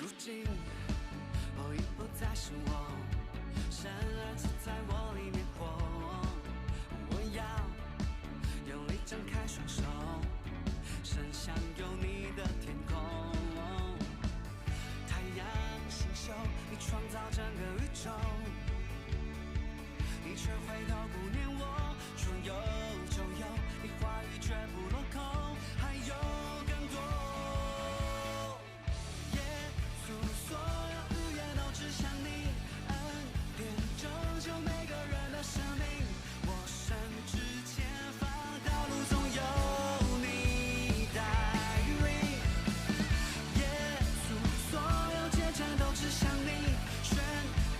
如今已不再是我，生儿子在我里面活。我要用力张开双手，伸向有你的天空。太阳星宿，你创造整个宇宙，你却回头不念我。说有就有，你话语绝不落空，还有更多。耶稣，所有语言都指向你，恩典拯救每个人的生命。我深知前方道路总有你带领。耶稣，所有见证都指向你，宣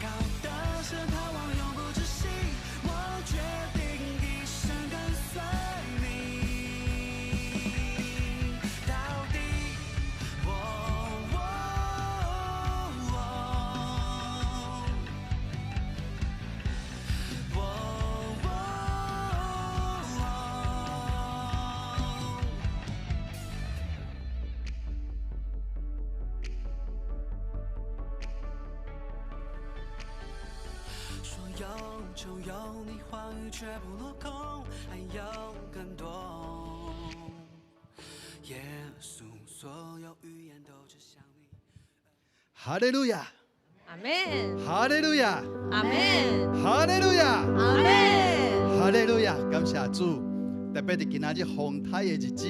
告的是盼望永不止息。我决定一生跟随你到底。说有就有，你话语绝不落空，还有更多。耶稣，所有语言都指向你。哈利路亚，阿门，哈利路亚，阿门，哈利路亚，阿门。哈利路亚！感谢主，特别是今仔日风台的日子，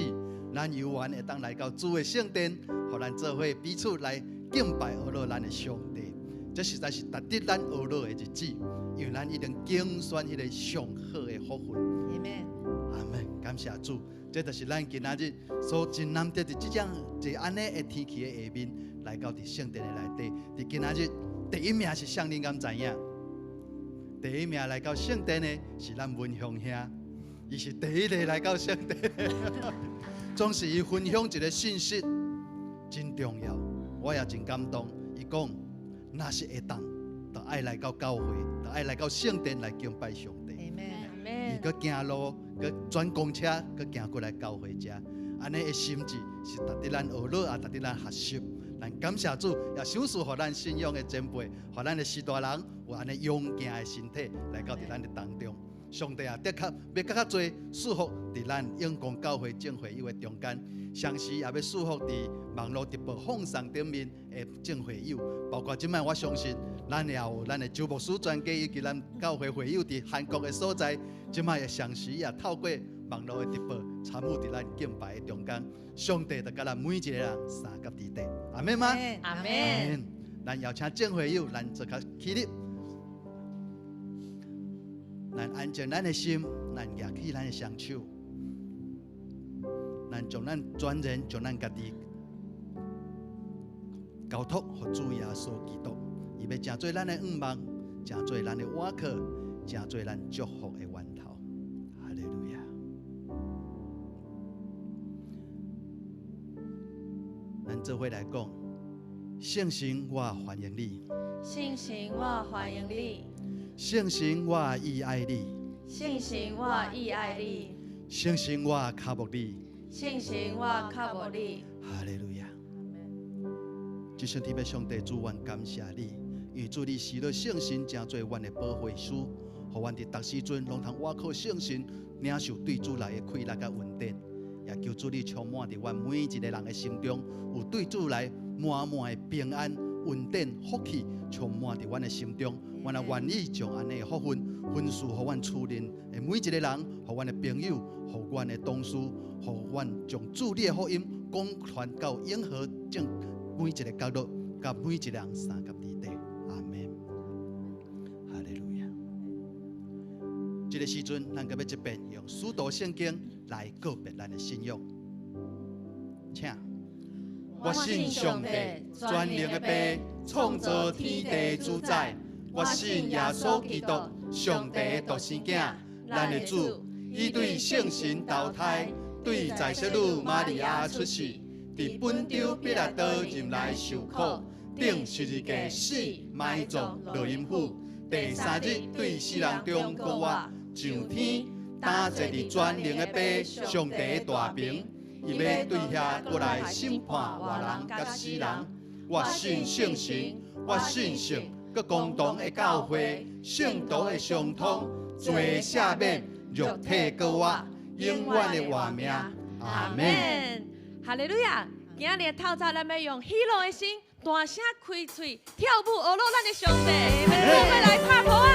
咱游玩会当来到主的圣殿，互咱做伙彼此来敬拜阿罗咱的上帝。这实在是值得咱阿罗的日子，因为咱一定竞选迄个上好的福分。阿门，阿门！感谢主，这就是咱今仔日所真难得的这种一安尼的天气的下面，来到伫圣殿的内底。伫今仔日第一名是向恁敢知影？第一名来到圣殿的是咱文雄兄，伊是第一个来到圣殿。总是伊分享一个信息真重要，我也真感动。伊讲，若是会当，就爱来到教会，就爱来到圣殿来敬拜上帝。阿门，阿伊门。搁行路，搁转公车，搁行过来教会遮，安尼的心志是值得咱学乐，也值得咱学习。咱感谢主，也赏赐予咱信仰的前辈，予咱的士大人有安尼勇健的身体来到伫咱的当中。上帝啊，的确要较多祝福伫咱永光教会正会友的中间，同时也要祝福伫网络直播放送顶面的正会友，包括即摆我相信，咱也有咱的周牧师专家以及咱教会会友伫韩国的所在，即摆也同时也透过网络的直播参与伫咱敬拜的中间。上帝就甲咱每一个人三甲地地，阿门吗？阿阿门。门。咱邀请正会友，咱做较起立。咱安静咱的心，咱举起咱的双手，咱将咱全然将咱家己交托予主耶稣基督，伊要成做咱的愿望，成做咱的倚靠，成做咱祝福的源头。哈利路亚！咱做伙来讲，圣神，我欢迎你；信行我欢迎你，圣神，我意爱你；信行我意爱你，圣神，我靠慕你。信行我靠慕你。哈利路亚！这身体的上帝主，愿感谢你，因为主你施了圣神，成做阮的保惠师，互阮伫逐时阵拢通倚靠圣神，领受对主来的快乐甲恩典。也求主你充满伫阮每一个人的心中，有对主来满满的平安、恩典、福气，充满伫阮的心中。阮也愿意将安尼的福分分赐予阮厝邻的每一个人，予阮的朋友，予阮的同事，予阮将主你的福音广传到永和正每一个角落，甲每一个人三甲地底。阿门。哈利路亚。这个时阵，咱搁要一遍用使徒圣经来告别咱的信仰，请。我信上帝，全能的父，创造天地主宰。我信耶稣基督，上帝的独生囝，咱的主，伊对圣神投胎，对在世女玛利亚出世，伫本州彼拉多任内受苦，顶十字架死，埋葬落阴府，第三日对死人中复活，上天，担坐伫全能的父，上帝的大屏。伊要对遐过来审判活人甲死人，我信圣神，我信圣，佮共同的教会，圣道的相通，罪赦免，肉体搁活，永远的活命。阿门。哈利路亚！今日的透早，咱要用喜乐的心，大声开嘴，跳舞学乐咱的上帝，我们来拍鼓啊！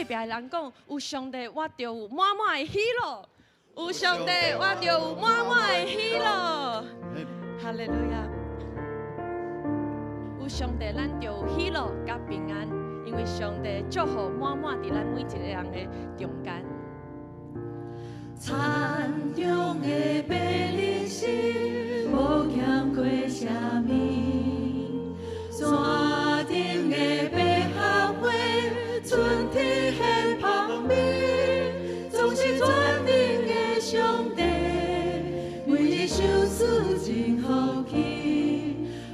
壁的人讲，有上帝，我就有满满的喜乐；有上帝，我就有满满的喜乐。哈利路亚！有上帝，咱就有喜乐甲平安，因为上帝祝福满满伫咱每一个人的中间。田中的白日时，无欠缺啥物；山顶的百合花，春天现芳美。总是全能的上帝，每日相思真好奇，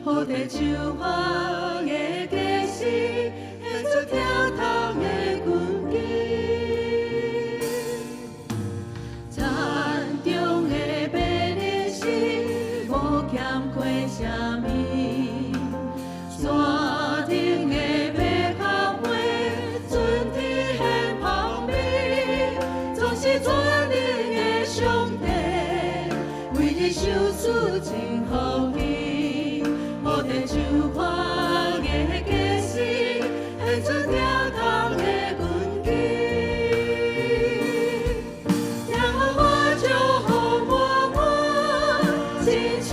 好地秋花的假时，献出跳动的拳击。啥物？山顶的百合花，春天现芳美。总是全能的上帝，每日相思真好奇，好地秋花的假时，献出跳动的拳击。让我祝福满满，亲像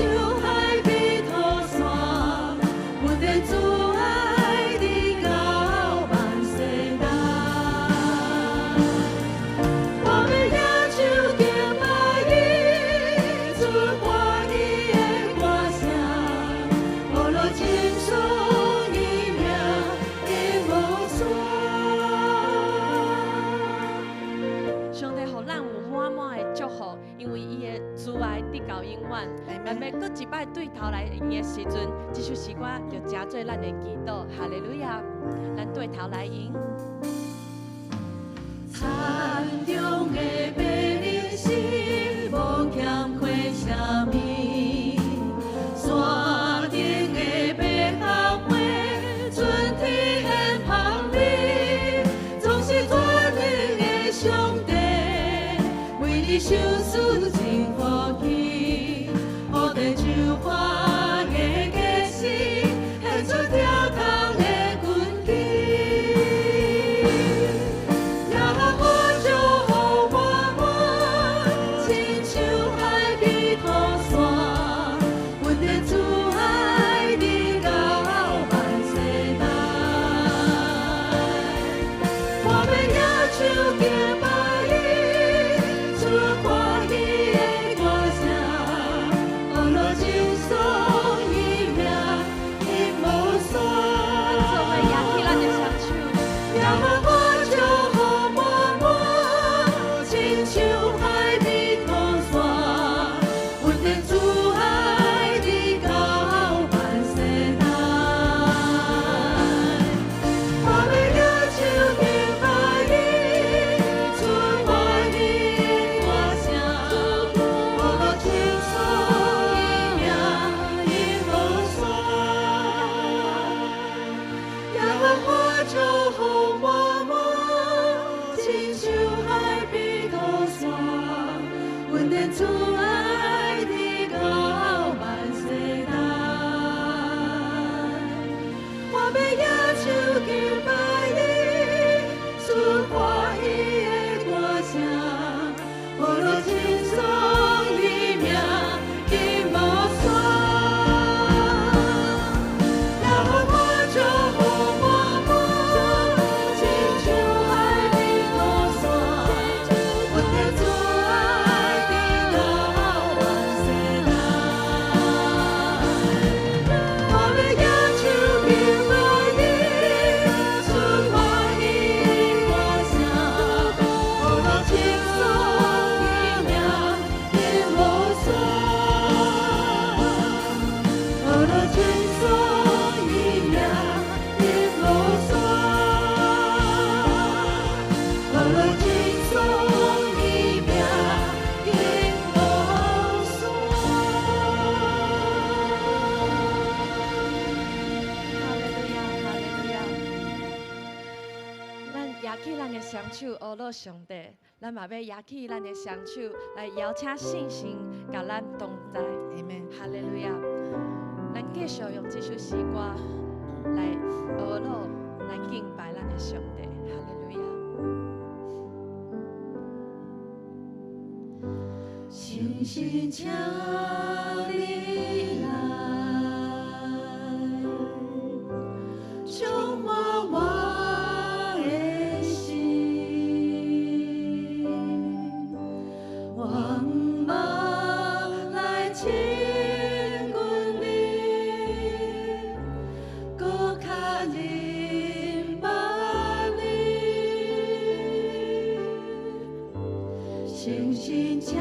到永远，咱要搁一摆对头来迎的时阵，这首诗歌就真做咱的祈祷。哈利路亚，咱对头来迎。田中的白日时，无欠缺啥物；山顶的百合花，春天现芳美。总是全能的上帝，为你相思真好奇。好地秋花的假时，献出跳动的拳击。让我祝福满满，亲像海比土山，温暖慈爱你到万世代。我要野手敬拜你，出欢喜的歌声。落情送伊命因无山，做伙扬起咱的双手，让我祝福满满，亲像海比土山，温暖慈爱你到万世代。我要野手敬拜你，出欢喜的歌声，落情送。祝福满满，亲像海比土山，温暖慈爱你到万世代。我要野手敬拜你，出欢喜的歌声，落情送你命因无山。双手阿落上帝，咱嘛要扬起咱的双手来邀请信心，甲咱同在。阿门。哈利路亚！咱继续用这首诗歌来阿落来敬拜咱的上帝。哈利路亚！心请你来，充满我的心，望望来亲近你，搁较明白你，诚心请。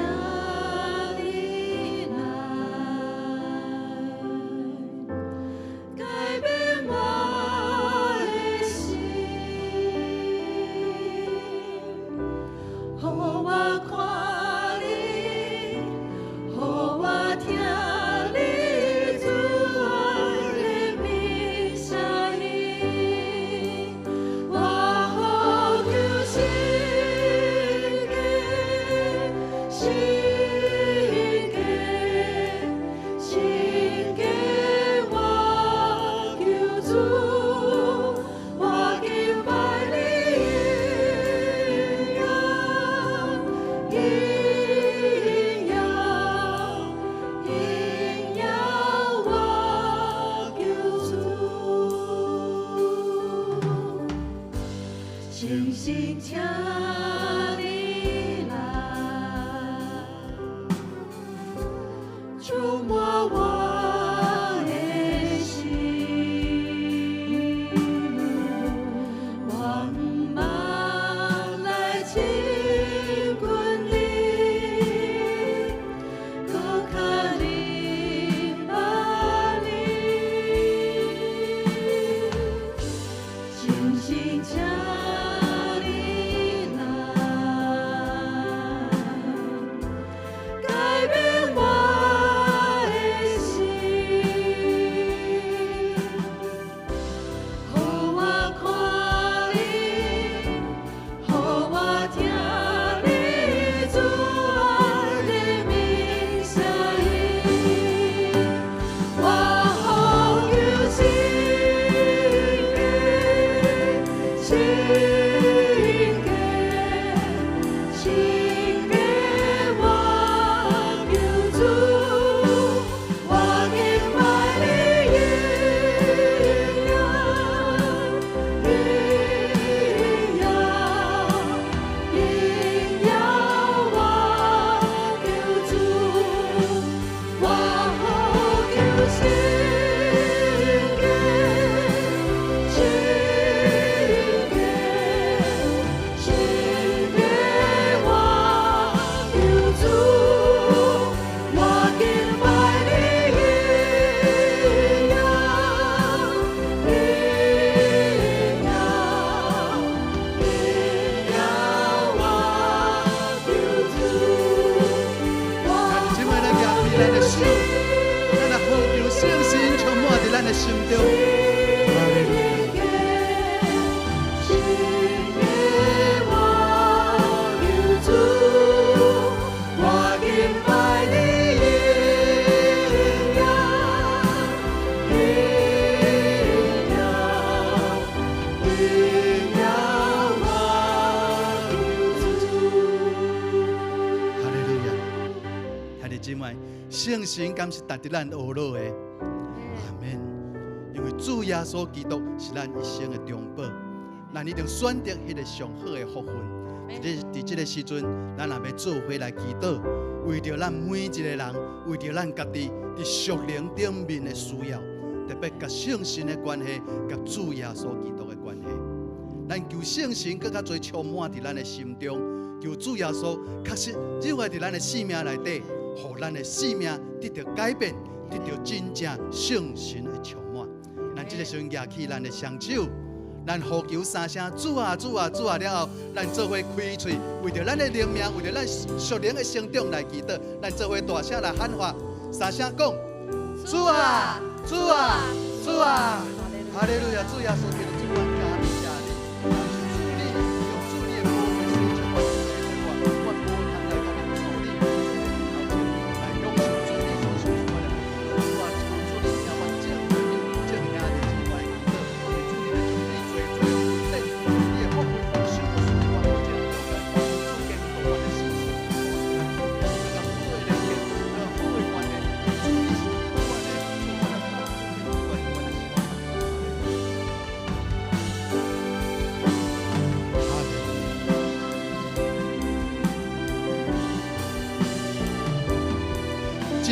诚心请你来，充满我的心，望望来亲近你，搁较明白你，诚心请。心中。圣神敢是值得咱学乐的，阿免。因为主耶稣基督是咱一生的中保，咱一定选择迄个上好的福分。在这个时阵，咱也要做伙来祈祷，为着咱每一个人，为着咱家己伫属灵顶面的需要，特别甲圣神的关系，甲主耶稣基督的关系。咱求圣神更较多充满伫咱的心中，求主耶稣确实入来伫咱的生命内底。互咱的生命得到改变，得到真正圣神的充满。咱这个时阵举起咱的双手，咱呼求三声主啊主啊主啊了后，咱做伙开嘴，为着咱的灵命，为着咱属灵的成长来祈祷。咱做伙大声来喊话，三声讲：主啊主啊主啊！哈利路亚！主耶稣基督，主啊，感谢你，主你用主你的宝贵生命换我无通来到你主你。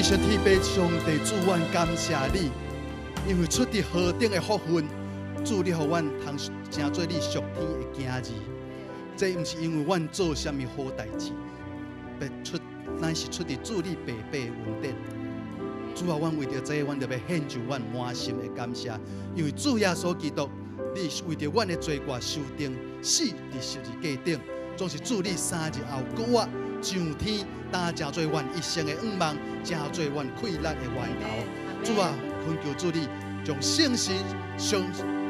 神天父上帝主，阮感谢你，因为出伫何等的福分，主你互阮通成做你属天的囝儿。这毋是因为阮做啥物好代志，乃是出伫主你白白的恩典。主啊，阮为着这，阮就要献上阮满心的感谢，因为主耶稣基督，你是为着阮的罪过受定，死伫十字架顶，总是主你3日后搁我上天，担正做阮一生的愿望，正做阮快乐的源头。主啊，恳求主你将圣神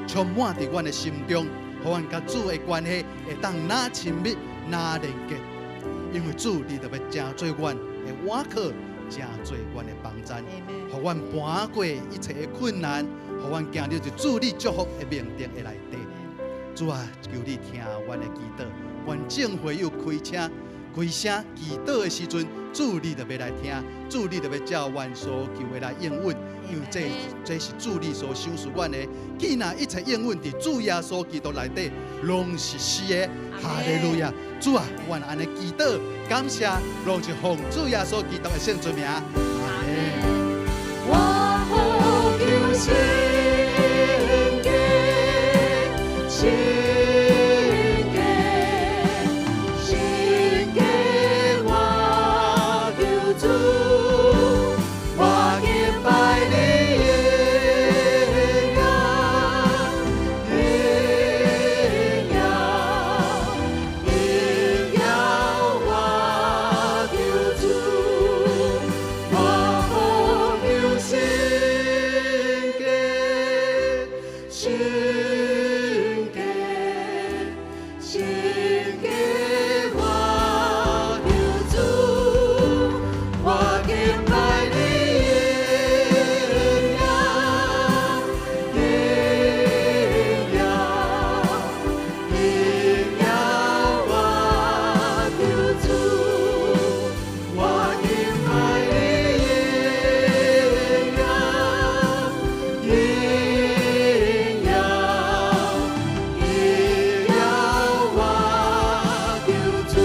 充满伫阮的心中，互阮甲主的关系会当哪亲密哪连结。因为主你就要正做阮的倚靠，正做阮的帮衬，互阮搬过一切的困难，互阮行入主你祝福的命定的内底。主啊，求你听阮的祈祷，阮正会有开车。开声祈祷的时阵，主你就要来听，主你就要照阮所求的来应允，因为这是主你所赏赐阮的。既然一切应允伫主耶稣基督内底，拢是是的。哈利路亚！主啊，阮安尼祈祷，感谢，拢是奉主耶稣基督的圣尊名。阿门。我呼求圣洁，圣洁，圣洁，我求主，我敬拜你的荣耀，我求主，我呼求圣洁，圣洁，圣洁，我求主，我敬拜你的荣耀，我求主，我敬拜你的荣耀，我求主，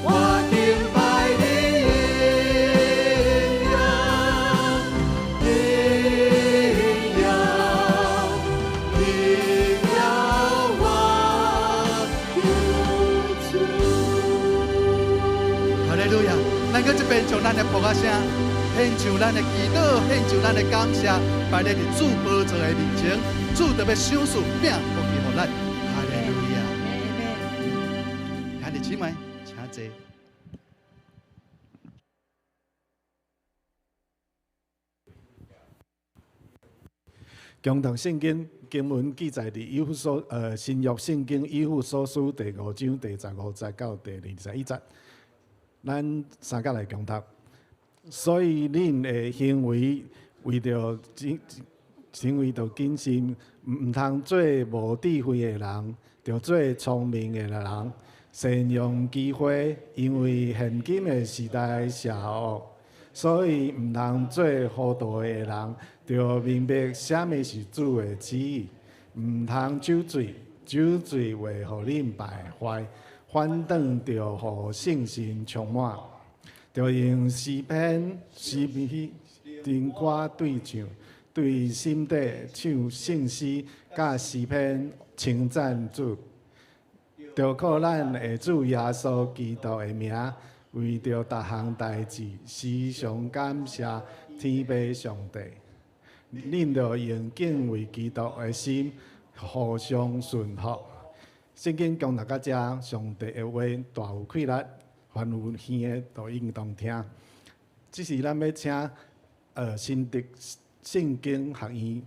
我敬拜你的哈利路亚！咱搁这边将咱的呼声献上咱的祈祷，献上咱的感谢，摆在主宝座的面前，主特别赏赐命福气予咱。哈利路亚！兄弟姊妹，请坐。共读圣经经文记载伫以弗所新约圣经以弗所书第5章第15节到第21节，咱三甲来共读。所以恁的行为为着行为着谨慎，毋通做无智慧的人，着做聪明的人，善用机会，因为现今的时代邪恶。所以毋通做糊涂的人，着明白啥物是主的旨意。毋通酒醉，酒醉会互恁败坏，反倒着互圣神充满。着用诗篇、诗歌对唱，对心底唱圣诗，甲诗篇称赞主。着靠咱的主耶稣基督的名，为着逐项代志，时常感谢天父上帝。恁着用敬畏基督的心，互相顺服。圣经讲到到这，上帝的话大有气力，凡有耳的都应当听。这是咱要请新竹圣经学院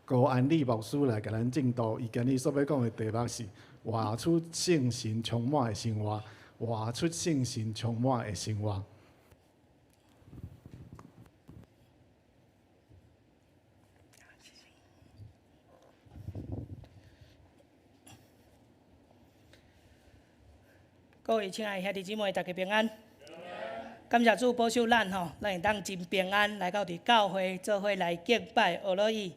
高安利牧师来甲咱证道。伊今日所要讲的题目是活出圣神充满的生活，活出圣神充满的生活。各位亲爱的兄弟姊妹，大家平安。感谢主保守咱吼，咱会当真平安来到伫教会做伙来敬拜俄罗伊。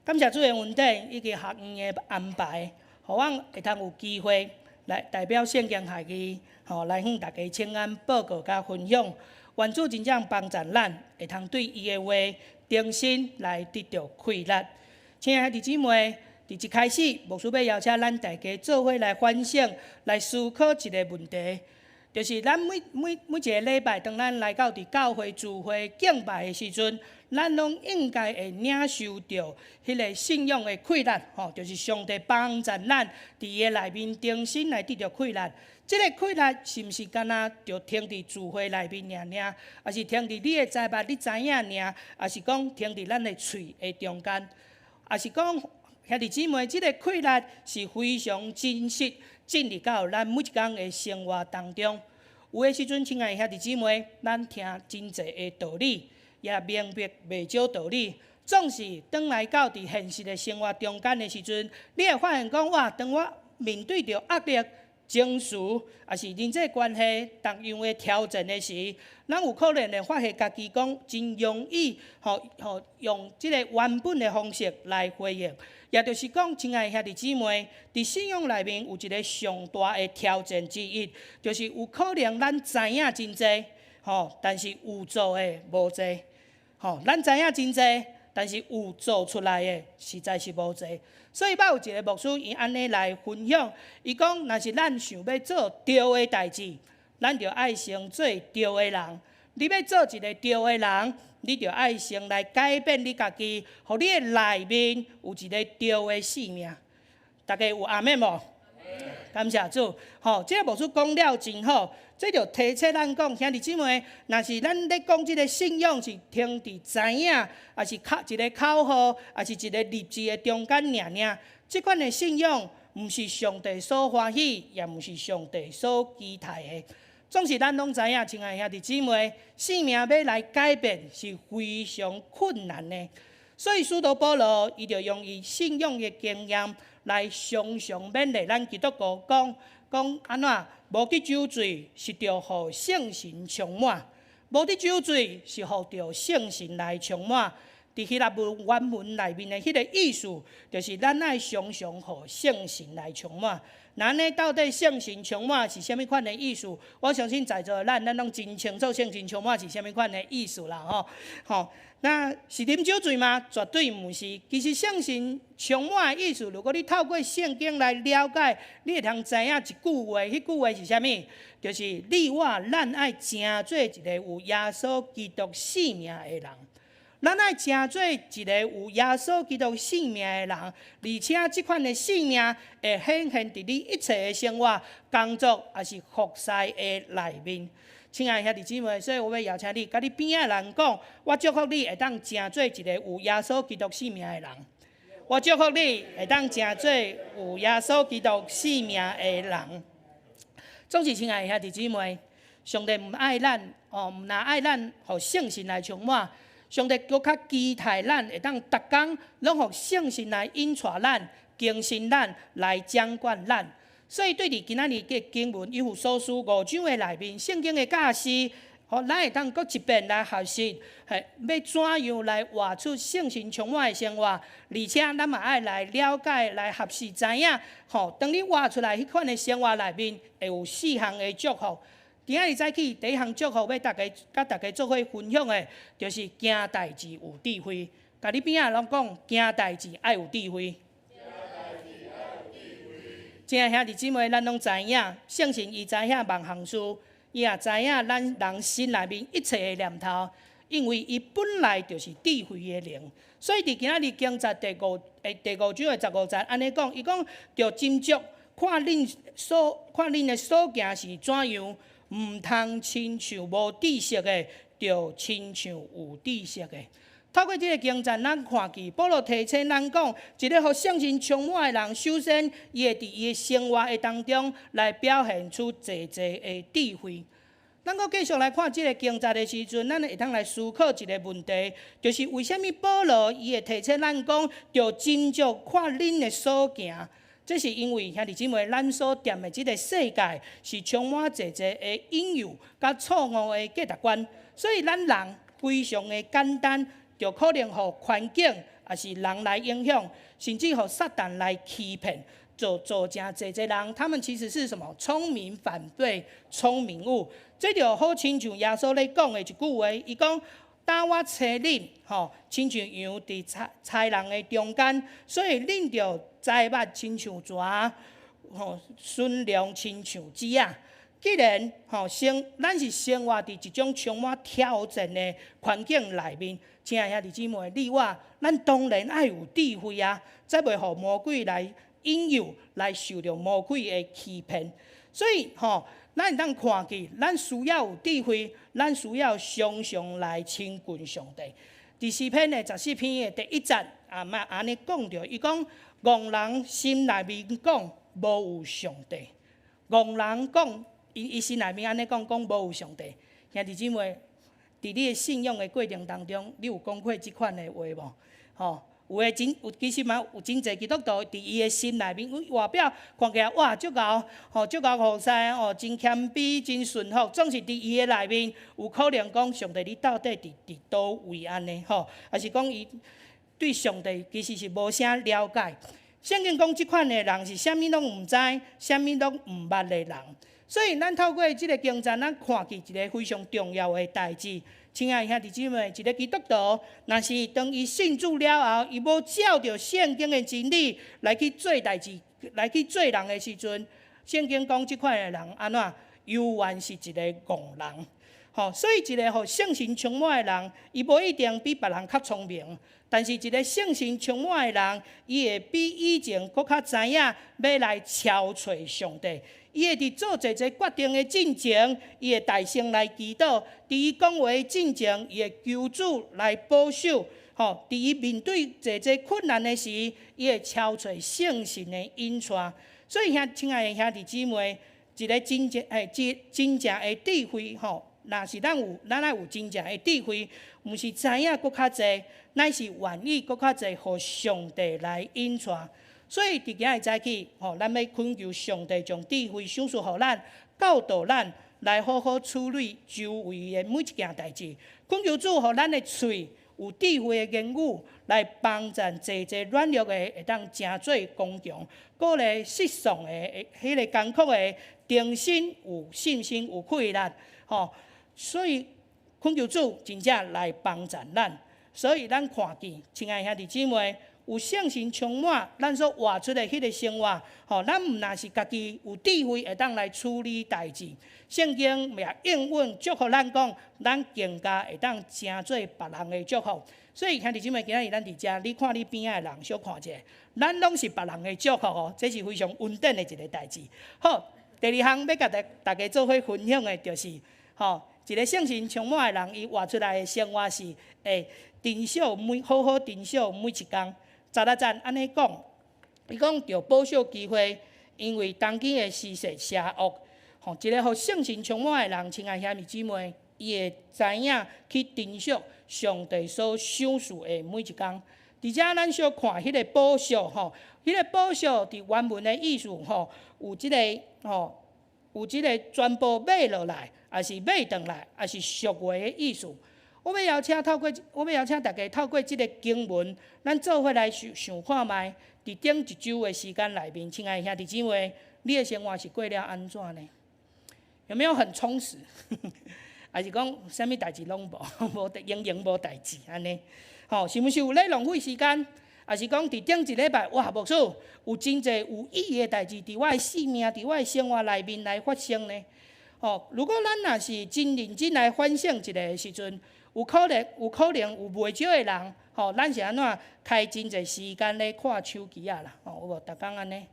感谢主的恩典以及学院的安排，互阮会当有机会来代表圣经学院吼来向大家请安报告甲分享愿主真正帮助咱，会通对伊的话重新来得到快乐。亲爱的弟兄姊妹，伫一开始，牧师要邀请咱大家做伙来反省、来思考一个问题，就是咱每一个礼拜，当咱来到伫教会聚会敬拜的时阵，咱拢应该会领受到迄个信仰的快乐，就是上帝帮助咱伫伊的内面重新来得到快乐。这个快乐是毋是敢若就停伫聚会内面尔，还是停伫你的财物你知影尔，还是讲停伫咱的喙的中间，还是讲兄弟姊妹，这个快乐是非常真实进入到咱每一天的生活当中。有的时阵，亲爱的兄弟姊妹，咱听真侪的道理，也明白袂少道理。总是当来到伫现实的生活中间的时阵，你会发现讲哇，当我面对着压力、情绪，也是人际关系同样的挑战的时，咱有可能会发现家己讲真容易，用即个原本的方式来回应。也就是讲，亲爱的兄弟姊妹，伫信仰内面有一个上大的挑战之一，就是有可能咱知影真济，但是有做的无济。咱知影真济，但是有做出来的实在是无济。所以，捌有一个牧师，伊安尼来分享，伊讲，若是咱想要做对的代志，咱就爱先做对的人。你要做一个对的人，你就爱先来改变你家己，互你的内面有一个对的生命。大家有阿们无？感谢主。这个牧师讲了真好，这就提醒咱讲，兄弟姊妹，若是咱咧讲这个信仰是停伫知影，还是一个口号，还是一个立志的中间尔，这款的信仰，毋是上帝所欢喜，也毋是上帝所期待的。总是咱拢知影，亲爱的兄弟姊妹，生命要来改变是非常困难的。所以使徒保罗伊就用伊信仰的经验来常常勉励咱基督徒讲安怎无去酒醉是着互圣神充满，无去酒醉是互着圣神来充满。伫希腊文原文内面的迄个意思，就是咱爱常常互圣神来充满。那呢，到底圣神充满是啥物款的意思？我相信在座的咱拢真清楚圣神充满是啥物款的意思啦，那是啉酒醉吗？绝对毋是。其实圣神充满的意思，如果你透过圣经来了解，你会通知影一句话，迄句话是啥物？就是你我咱爱成做一个有耶稣基督生命的人。咱爱成做一个有耶稣基督生命的人，而且这款的生命会显现伫你一切的生活、工作，还是服侍的内面。亲爱的兄弟姊妹，所以我要邀请你，甲你边仔人讲，我祝福你会当成做一个有耶稣基督生命的人。我祝福你会当成做有耶稣基督生命的人。总是亲爱的兄弟姊妹，上帝毋爱咱，毋但爱咱，互圣神来充满。上帝搁较期待咱会当逐工拢互圣神来引带咱、更新咱、来掌管咱。所以对伫今仔日嘅经文，以弗所书5章的内面，圣经的教示，咱会当搁一遍来学习，要怎样来活出圣神充满的生活，而且咱嘛爱来了解、来学习知影，当你活出来迄款的生活内面，会有4项的祝福。今仔日早起第一项祝福要甲大家做伙分享的，就是行代志有智慧。甲你边仔拢讲，行代志爱有智慧。亲爱兄弟姊妹，咱拢知影，圣神伊知影万项事，伊也知影咱人心内面一切的念头，因为伊本来就是智慧的灵。所以伫今仔日经节第5章的15节安尼讲，伊讲着斟酌看恁的所行是怎样。毋通亲像无知识的，就亲像有知识的。透过这个经节，咱看见保罗提醒咱讲，一个互圣神充满的人，首先伊会伫伊的生活的当中来表现出济的智慧。咱搁继续来看这个经节的时阵，咱会当来思考一个问题，就是为什么保罗伊会提醒咱讲，着斟酌看恁的所行。这是因为兄弟姊妹，咱所踮的这个世界是充满济的引诱甲错误的价值观，所以咱人非常的简单，就可能互环境也是人来影响，甚至互撒旦来欺骗，做真侪人，他们其实是什么？聪明反对聪明误。这就好亲像耶稣咧讲的一句话，伊讲：当我找恁，亲像羊伫豺人的中间，所以恁着栽捌亲像蛇，驯良亲像鸡啊。既然咱是生活伫一种充满挑战的环境内面，亲爱兄弟姊妹，你我咱当然爱有智慧啊，才袂互魔鬼来引诱，来受到魔鬼的欺骗。所以咱会当看见，咱需要有智慧，咱需要常常来亲近上帝。第诗篇的14篇的第1节，安尼讲着，伊讲戆人心内面讲无有上帝，戆人讲。伊心内面安尼讲无有上帝，兄弟姊妹，伫你的信仰的过程当中，你有讲过即款的话无？有诶其实嘛有真侪基督徒伫伊的心内面，外表看起来哇足够，足够服侍，真谦卑，真顺服，总是伫伊的内面有可能讲上帝你到底伫倒位安尼还是讲伊对上帝其实是无啥了解。圣经讲即款的人是啥物拢毋知，啥物拢毋捌的人。所以，咱透过即个经章，咱看见一个非常重要的代志。亲爱的兄弟姊妹，一个基督徒，若是当伊信主了后，伊无照着圣经的真理来去做代志，来去做人的时阵，圣经讲即款的人安怎？犹原是一个戆人。所以一个互圣神充满的人，伊无一定比别人较聪明，但是一个圣神充满的人，伊会比以前搁较知影要来超找上帝。伊会伫做一决定的进前，伊会大声来祈祷；伫伊讲话的进前，伊会求主来保守。伫伊面对一困难的时，伊会超找圣神的引带。所以，亲爱的兄弟姊妹，一个真正的智慧，若是咱爱有真正的智慧，毋是知影搁较济，乃是愿意搁较济，互上帝来引带。所以，伫今日早起，咱要恳求上帝将智慧赏赐互咱，教导咱来好好处理周围的每一件代志。恳求主，互咱的喙有智慧的言语，来帮助侪软弱的会当真做刚强，鼓励世上的迄个艰苦的定心有信心有气力。所以恳求主真正来帮助咱。所以咱看见，亲爱的兄弟姊妹。有圣神充满，咱所活出的迄个生活，咱毋若是家己有智慧会当来处理代志。圣经也应允祝福咱讲，咱更加会当成做别人的祝福。所以兄弟姊妹，今仔日咱伫遮，你看你边仔的人，小看者，咱拢是别人的祝福这是非常稳定的一个代志。好，第二项要甲大家做伙分享的，就是一个圣神充满的人，伊活出来的生活是会好好珍惜每一天。10安尼讲，伊讲着保守机会，因为当今的时势邪恶。一个互圣神充满的人，亲爱兄弟姊妹，伊会知影去珍惜上帝所赏赐的每一天。而且咱小看迄个保守，迄个保守伫原文的意思，有即个全部买落来，还是买转来，还是赎回的意思。我要邀请大家透过这个经文，咱做伙来想看卖，伫顶一周的时间内面，亲爱的兄弟姊妹，你的生活是过了安怎呢？有没有很充实？还是讲啥物代志拢无无代志安尼？是毋是有咧浪费时间？还是讲伫顶一礼拜，哇，牧师有真侪有意义的代志伫我的生命、伫我的生活内面来发生呢？如果咱若是真认真来反省一个时阵，有可能有袂少的人，咱是安怎开真侪时间咧看手机啊啦，有无？逐工安尼，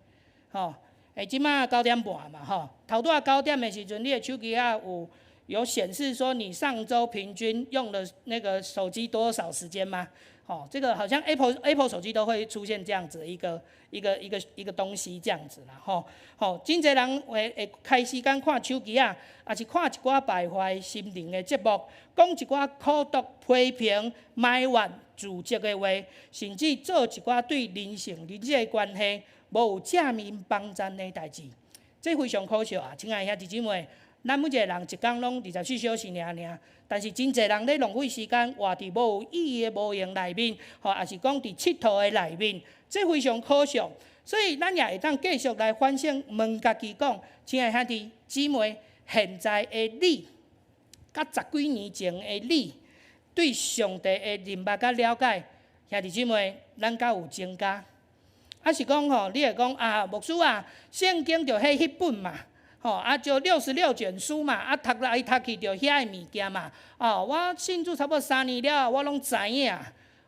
即马9点半嘛，头拄仔9点的时阵，你的手机啊有显示说你上周平均用了那个手机多少时间吗？这个好像 Apple 手机都会出现这样子的一个东西这样子啦，真侪人会开时间看手机啊，也是看一寡败坏心灵的节目，讲一寡苦毒、批评、埋怨、自责的话，甚至做一寡对人际的关系无有正面帮助的代志，这非常可笑啊！亲爱的兄弟姊妹，咱每一个人一工拢24小时尔，但是真侪人咧浪费时间活伫无有意义的无用内面，也是讲伫佚佗的内面，这非常可惜。所以咱也会当继续来反省，问家己讲，亲爱兄弟姊妹，现在的你，甲10几年前的你，对上帝的认捌甲了解，兄弟姊妹，咱敢有增加？啊是讲你会讲啊，牧师啊，圣经就迄本嘛。就66卷书嘛，读来读去就遐个物件嘛。我信主差不多3年了，我拢知影。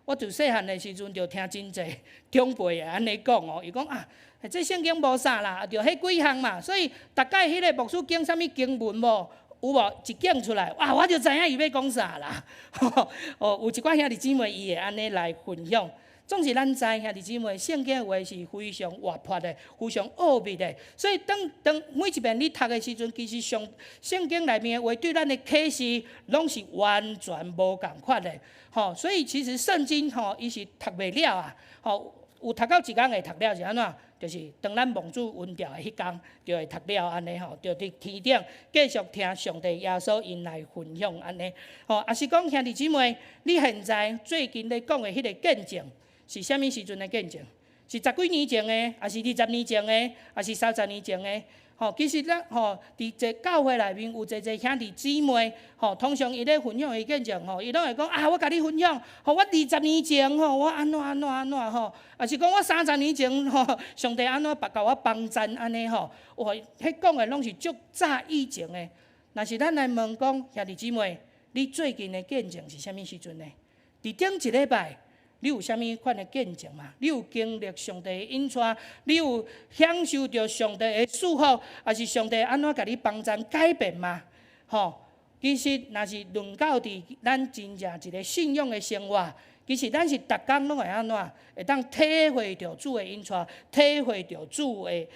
我自细汉的时阵就听真济长辈安尼讲伊讲啊，这圣经无啥啦，就迄几项嘛。所以大概迄个牧师经啥物经文无？有无一讲出来，哇，我就知影伊要讲啥啦。有一寡兄弟姊妹伊会安尼来分享。总是咱知兄弟姊妹，圣经的话是非常活泼的，非常奥秘的。所以当每一遍你读的时阵，其实圣经内面的话对咱的启示，拢是完全无共款的。所以其实圣经伊是读袂了啊。有读到一工会读了是安怎？就是当咱蒙主温调的迄工，就会读了安尼就伫天顶继续听上帝耶稣因来分享安尼。也是讲兄弟姊妹，你现在最近咧讲的迄个见证。是啥物时阵的见证？是10几年前的，还是20年前的，还是30年前的？其实咱伫这教会内面有一兄弟姊妹，通常伊咧分享伊见证，伊拢会讲啊，我甲你分享，我20年前我安怎，也是讲我30年前上帝安怎甲我帮赞安尼迄讲的拢是足早以前的。若是咱来问讲，兄弟姊妹，你最近的见证是啥物时阵呢？伫顶一礼拜。你有啥物款的见证嘛？你有经历上帝的引带，你有享受到上帝的祝福，还是上帝安怎甲你帮助改变嘛？其实若是论到伫咱真正一个信仰的生活，其实咱是逐工拢会安怎？会当体会到主的引带，体会到主的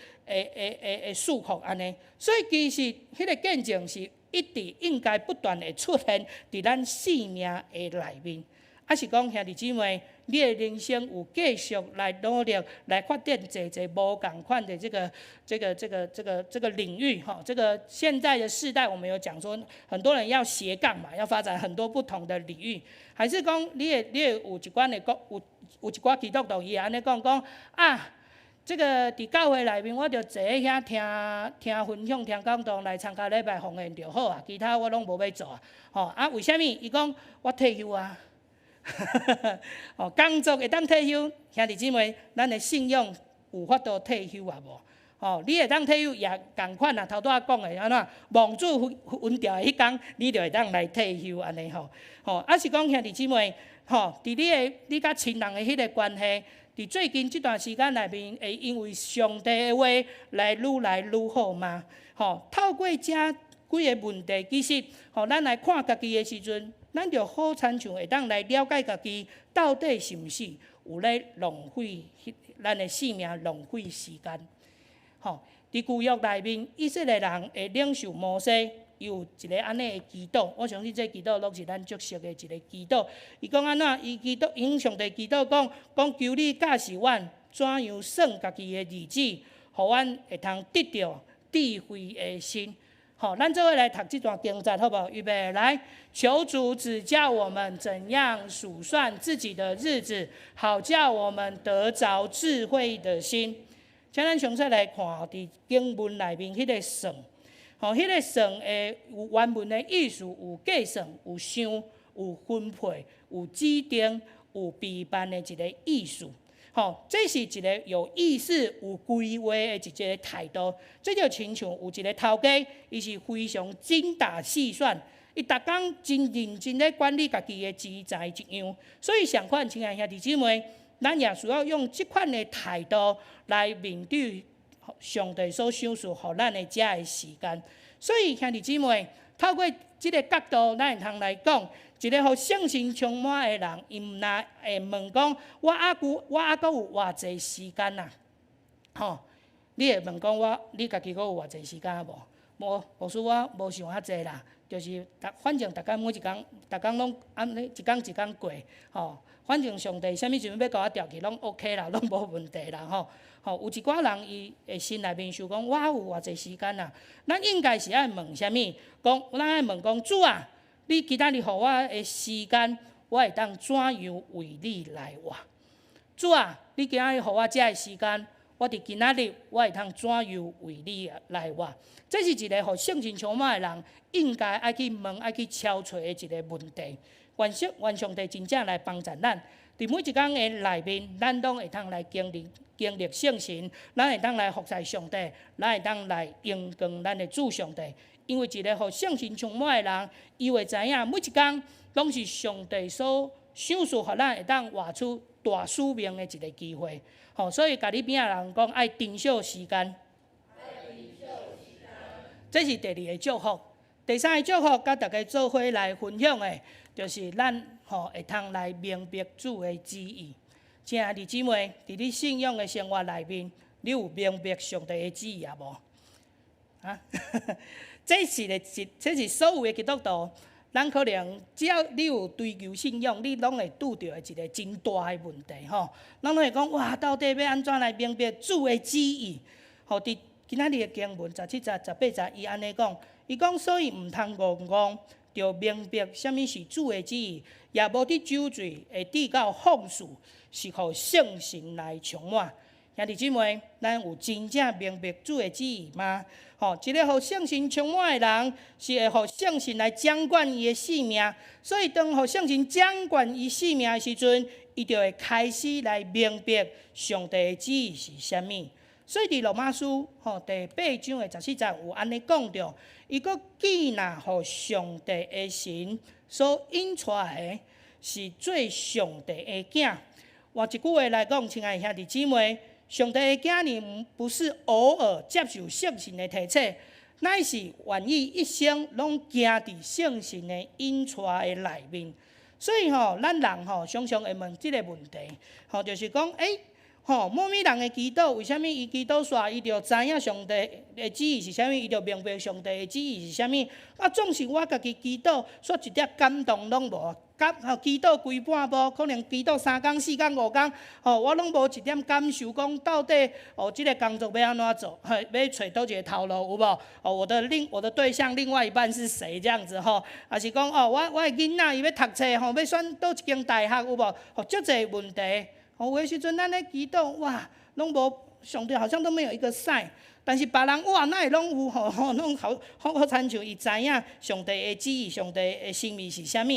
祝福安尼。所以其实迄个见证是一直应该不断的出现伫咱生命的内面。还是讲兄弟姊妹，你的人生有继续来努力，来发展一无共款的这个领域这个现在的世代，我们有讲说，很多人要斜杠嘛，要发展很多不同的领域。还是讲你会有一寡的有一寡基督徒伊安尼讲啊，这个伫教会内面，我就坐喺遐听分享、听讲道，来参加礼拜奉献就好啊，其他我拢无要做为什么？伊讲我退休啊。工作会当退休，兄弟姊妹，咱的信仰有法度退休啊无？你会当退休也共款啊，头拄仔讲的安怎？蒙主温调的迄工，你就会当来退休安尼是讲兄弟姊妹，伫你甲亲人的迄个关系，伫最近这段时间内面，会因为上帝的话来愈好吗？透过这几个问题，其实咱来看家己的时阵。咱就好亲像会当来了解家己，到底是毋是有咧浪费咱的生命、浪费时间。伫旧约内面，以色列人会领受摩西，有一个安尼的祈祷。我相信这祈祷拢是咱足熟的一个祈祷。伊讲安怎？伊祈祷，因上帝祈祷讲求你教示阮怎样算家己的日子，互阮会通得到智慧的心。咱做伙来读这段经节，好不好？预备，来，求主指教我们怎样数算自己的日子，好叫我们得着智慧的心。请咱详细来看伫经文内面迄个算，迄个算的原文的意思有计算、有想、有分配、有指定、有备办的一个意思。这是一个有意识、有规划的一个态度。这就亲像有一个头家，伊是非常精打细算，伊逐工真认真咧管理家己的资财一样。所以上款，亲爱兄弟姊妹，咱也需要用这款的态度来面对上帝所赏赐予咱的这个时间。所以兄弟姊妹，透过这个角度，咱会通来讲。一个互圣心充满的人，伊毋若会问讲：我还阁有偌济时间啊？你会问讲你家己阁有偌济时间无？无使我无想遐济啦，就是反正大家每一工，逐工拢安尼一工一工过，吼。反正上帝啥物时阵要甲我调去，拢 OK 啦，拢无问题啦，吼。吼，有一寡人伊会心内面想讲，我有偌济时间啊？咱应该是爱问啥物？讲，咱爱问讲，主啊，你今仔日互我的时间，我会当怎样为你来活？主啊，你今仔日互我遮的时间，我伫今仔日我会通怎样为你来活？这是一个互性情充满的人应该爱去问、爱去敲找的一个问题。愿上帝真正来帮助咱，伫每一工的内面，咱拢会通来经历圣神，咱会当来服侍上帝，咱会当来荣光咱的主上帝。因为一个互圣神充满的人，伊会知影每一工拢是上帝所赏赐，互咱会当活出大使命的一个机会。吼，所以家己边仔人讲爱珍惜时间，这是第二个祝福。第三个祝福，甲大家做伙来分享的。就是咱会通来明白主的旨意。亲爱的姊妹，伫你信仰的生活内面，你有明白上帝的旨意啊无？啊，这是所有的基督徒，咱可能只要你有追求信仰，你拢会拄到一个真大的问题吼。咱拢会讲哇，到底要安怎来明白主的旨意？吼，伫今仔日的经文17节、18节，伊安尼讲，伊讲所以毋通戆戆。要明白什么是主的旨意，也无伫酒醉会致到放肆，是互圣神来充满。兄弟姊妹，咱有真正明白主的旨意吗？吼，一个互圣神充满的人，是会互圣神来掌管伊的性命。所以，当互圣神掌管伊性命的时阵，伊就会开始来明白上帝的旨意是啥物。所以伫罗马书吼第8章的14节有安尼讲着，伊个既若互上帝的神所引出来的，是做上帝的囝。换一句话来讲，亲爱的兄弟姊妹，上帝的囝呢，不是偶尔接受圣神的提醒，乃是愿意一生拢行伫圣神的引出的内面。所以吼，咱人吼常常会问即个问题，吼就是讲，某物人的祈祷，为虾米伊祈祷煞，伊就知影上帝的旨意是啥物，伊就明白上帝的旨意是啥物。啊，总是我家己祈祷，煞一点感动拢无。祈祷规半步，可能祈祷3天、4天、5天，我拢无一点感受，讲到底即个工作要安怎做，要找倒一个头路有无？我的对象另外一半是谁这样子吼？还是讲我的囡仔伊要读册要选倒一间大学有无？足侪问题。有的时阵，咱咧祈祷，哇，拢无上帝好像都没有一个sign，但是别人哇，那会拢有拢好亲像伊知影上帝的旨意、上帝的心意是啥物。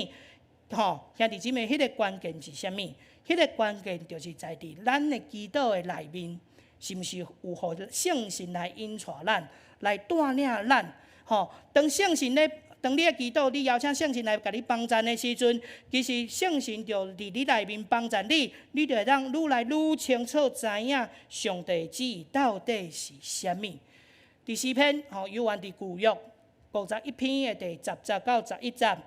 兄弟姊妹，迄个关键是啥物？迄个关键就是在伫咱的祈祷的内面，是毋是有互圣神来引带咱，来带领咱？当圣神咧。当你的祈祷，你邀请圣神来甲你帮助的时阵，其实圣神就伫你内面帮助你，你就会当愈来愈清楚知影上帝旨意到底是啥物。第4篇，犹原伫旧约51篇的第10节到11节，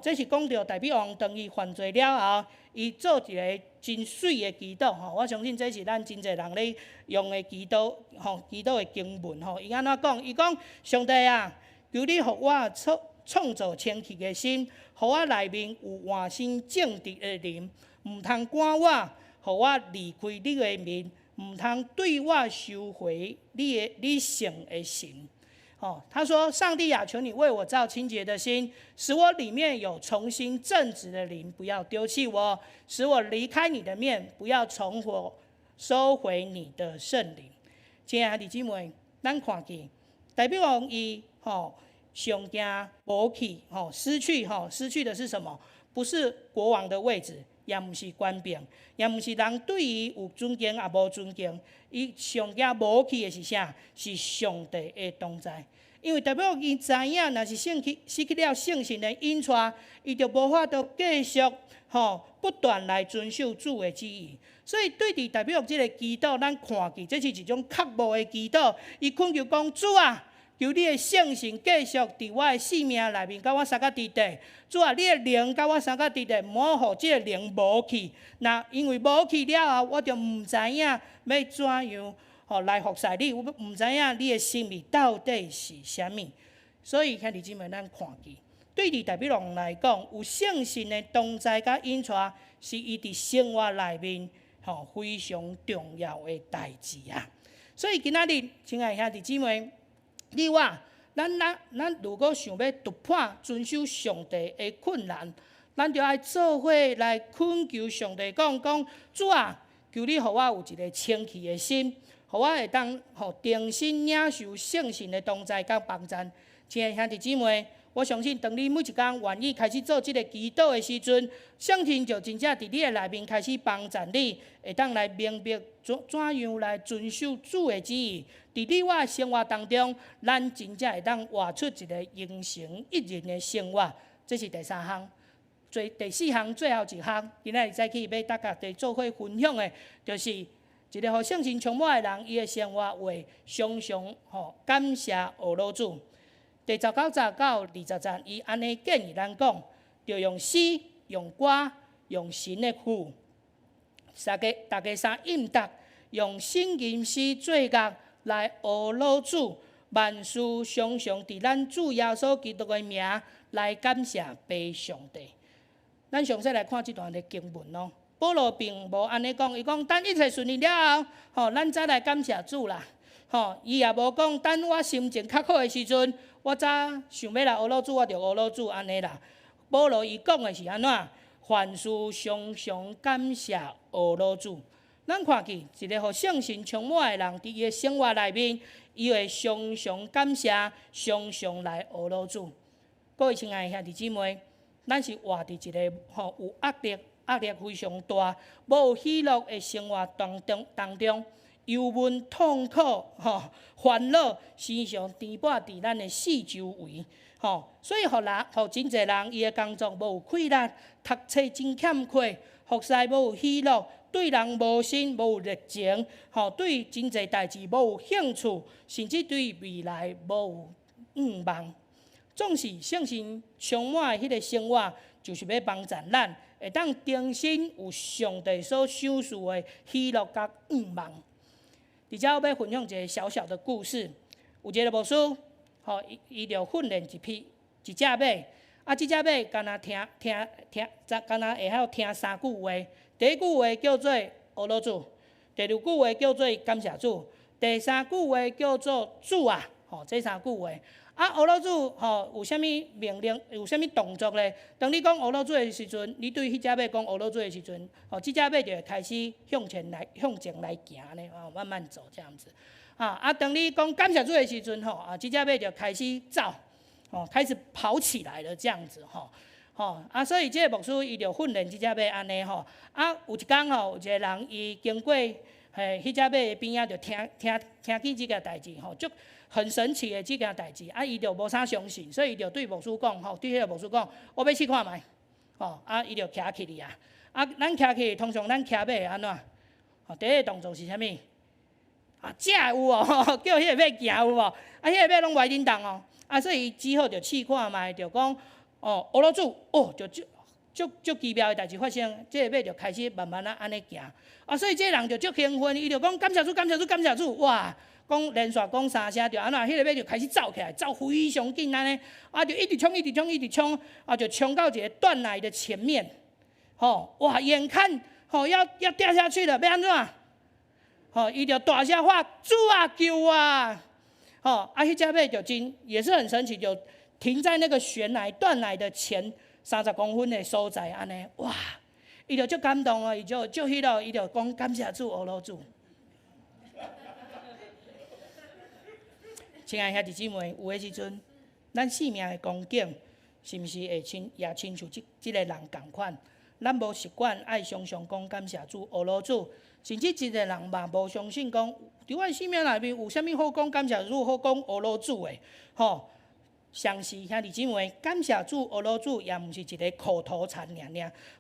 这是讲到大王当伊犯罪了后，伊做一个真水的祈祷。我相信这是咱真侪人咧用的祈祷，祈祷的经文。伊安怎讲？伊讲上帝啊！求你互我创造清气的心，互我内面有换心正直的灵，毋通赶我，互我离开你的面，毋通对我收回你圣的心。他说：“上帝啊，求你为我造清洁的心，使我里面有重新正直的灵，不要丢弃我，使我离开你的面，不要从我收回你的圣灵。”亲爱的弟兄妹，咱看见代表伊上惊无去，失去的是什么？不是国王的位置，也毋是官兵，也毋是人对伊有尊敬也无尊敬。伊上惊无去的是啥？是上帝的同在。因为代表伊知影，若是失去了圣神的引带，伊就无法度继续不断来遵守主的旨意。所以对伫代表即个祈祷，咱看见这是一种刻薄的祈祷。伊恳求讲：主啊！求你的圣神继续伫我的生命内面，甲我相甲伫地。主啊，你的灵甲我相甲伫地，莫互即个灵无去。那因为无去了后，我就毋知影要怎样来服侍你，我毋知影你的心意到底是啥物。所以兄弟姊妹，咱看见，对伫台北人来讲，有圣神的同在甲引带，是伊伫生活内面非常重要的代志啊。所以今仔日，亲爱兄弟姊妹，你我咱如果想要突破遵守上帝的困难，咱就爱做伙来恳求上帝讲主啊，求你互我有一个清气的心，互我会当定心领受圣神的同在甲帮助。亲爱兄弟姊妹，我相信当你每一工愿意开始做这个祈祷的时阵，圣神就真正伫你的内面开始帮助你，会当来明白怎样来遵守主的旨意。伫你我的生活当中，咱真正会当活出一个英雄一人的生活。这是第三项。第四项，最后一项，今仔日早起要大家地做伙分享的，就是一个互圣神充满的人，伊的生活会常常感谢俄罗主。第19:19-20节，伊安尼建议咱讲，着用诗、用歌、用神的曲，大家三应答，用圣吟诗作乐来俄罗主，万事常常伫咱主耶稣基督的名来感谢爸上帝。咱详细来看这段的经文咯。保罗并无安尼讲，伊讲等一切顺利了后，咱再来感谢主啦。伊也无讲等我心情较好的时阵，我早想要来俄罗主，我就俄罗主安尼啦。保罗伊讲的是安怎？凡事常常感谢俄罗主。咱看见一个互圣神充满的人，伫伊的生活内面，伊会常常感谢，常常来俄罗主。各位亲爱的兄弟姊妹，咱是活伫一个有压力非常大、无喜乐的生活当中，忧闷、痛苦、烦恼，时常填饱伫咱的四周围。所以互真侪人伊的工作无有气力，读册真欠缺，服侍无有喜乐，对人无心、无有热情，对真侪代志无有兴趣，甚至对未来无有愿望。总是圣神充满的迄个生活，就是要帮助咱，会当定心有上帝所赏赐的喜乐甲愿望。而且我要分享一个小小的故事，有一个牧师，伊就训练一只马，这只马敢若敢若会晓听3句话。第一句话叫做俄罗主，第二句话叫做感谢主，第三句话叫做主啊，这3句话。俄罗主有啥物命令，有啥物动作咧？当你讲俄罗主的时阵，你对迄只马讲俄罗主的时阵，这只马就会开始向前来行咧，慢慢走这样子。当你讲感谢主的时阵，这只马就开始走，开始跑起来了这样子，所以这个牧师伊就训练这只马安尼有一天有一个人伊经过迄只马的边仔，就听见这个代志就很神奇的这件代志，伊就无啥相信，所以伊就对牧师讲，对迄个牧师讲，我要试看卖，伊就徛起哩咱徛起，通常咱骑马会安怎？第一个动作是啥物？这有叫迄个马行有无？迄个马拢袂认同所以伊只好就试看卖，就讲俄罗主足奇妙的代志发生，这个马就开始慢慢安尼行所以这个人就足兴奋，伊就讲感谢主，感谢主，感谢主，哇！讲连续讲3声，就安怎，迄个马就开始走起来，走非常紧安尼，就一直冲，一直冲，一直冲，就冲到一个断崖的前面，哇！眼看要掉下去了，要安怎？伊就大声喊：“主啊，救我！”迄只马就也是很神奇，就停在那个断崖的前30公分的所在，安尼，哇！伊就足感动伊就迄落，伊就讲感谢主，俄罗主。亲爱兄弟姊妹，有的时阵，咱生命的光景，是毋是会也亲像即个人共款？咱无习惯爱常常讲感谢主、俄罗主，甚至一个人嘛无相信讲，伫阮生命内面有啥物好讲感谢主、好讲俄罗主的，相是兄弟姊妹，感谢主、俄罗主也毋是一个口头禅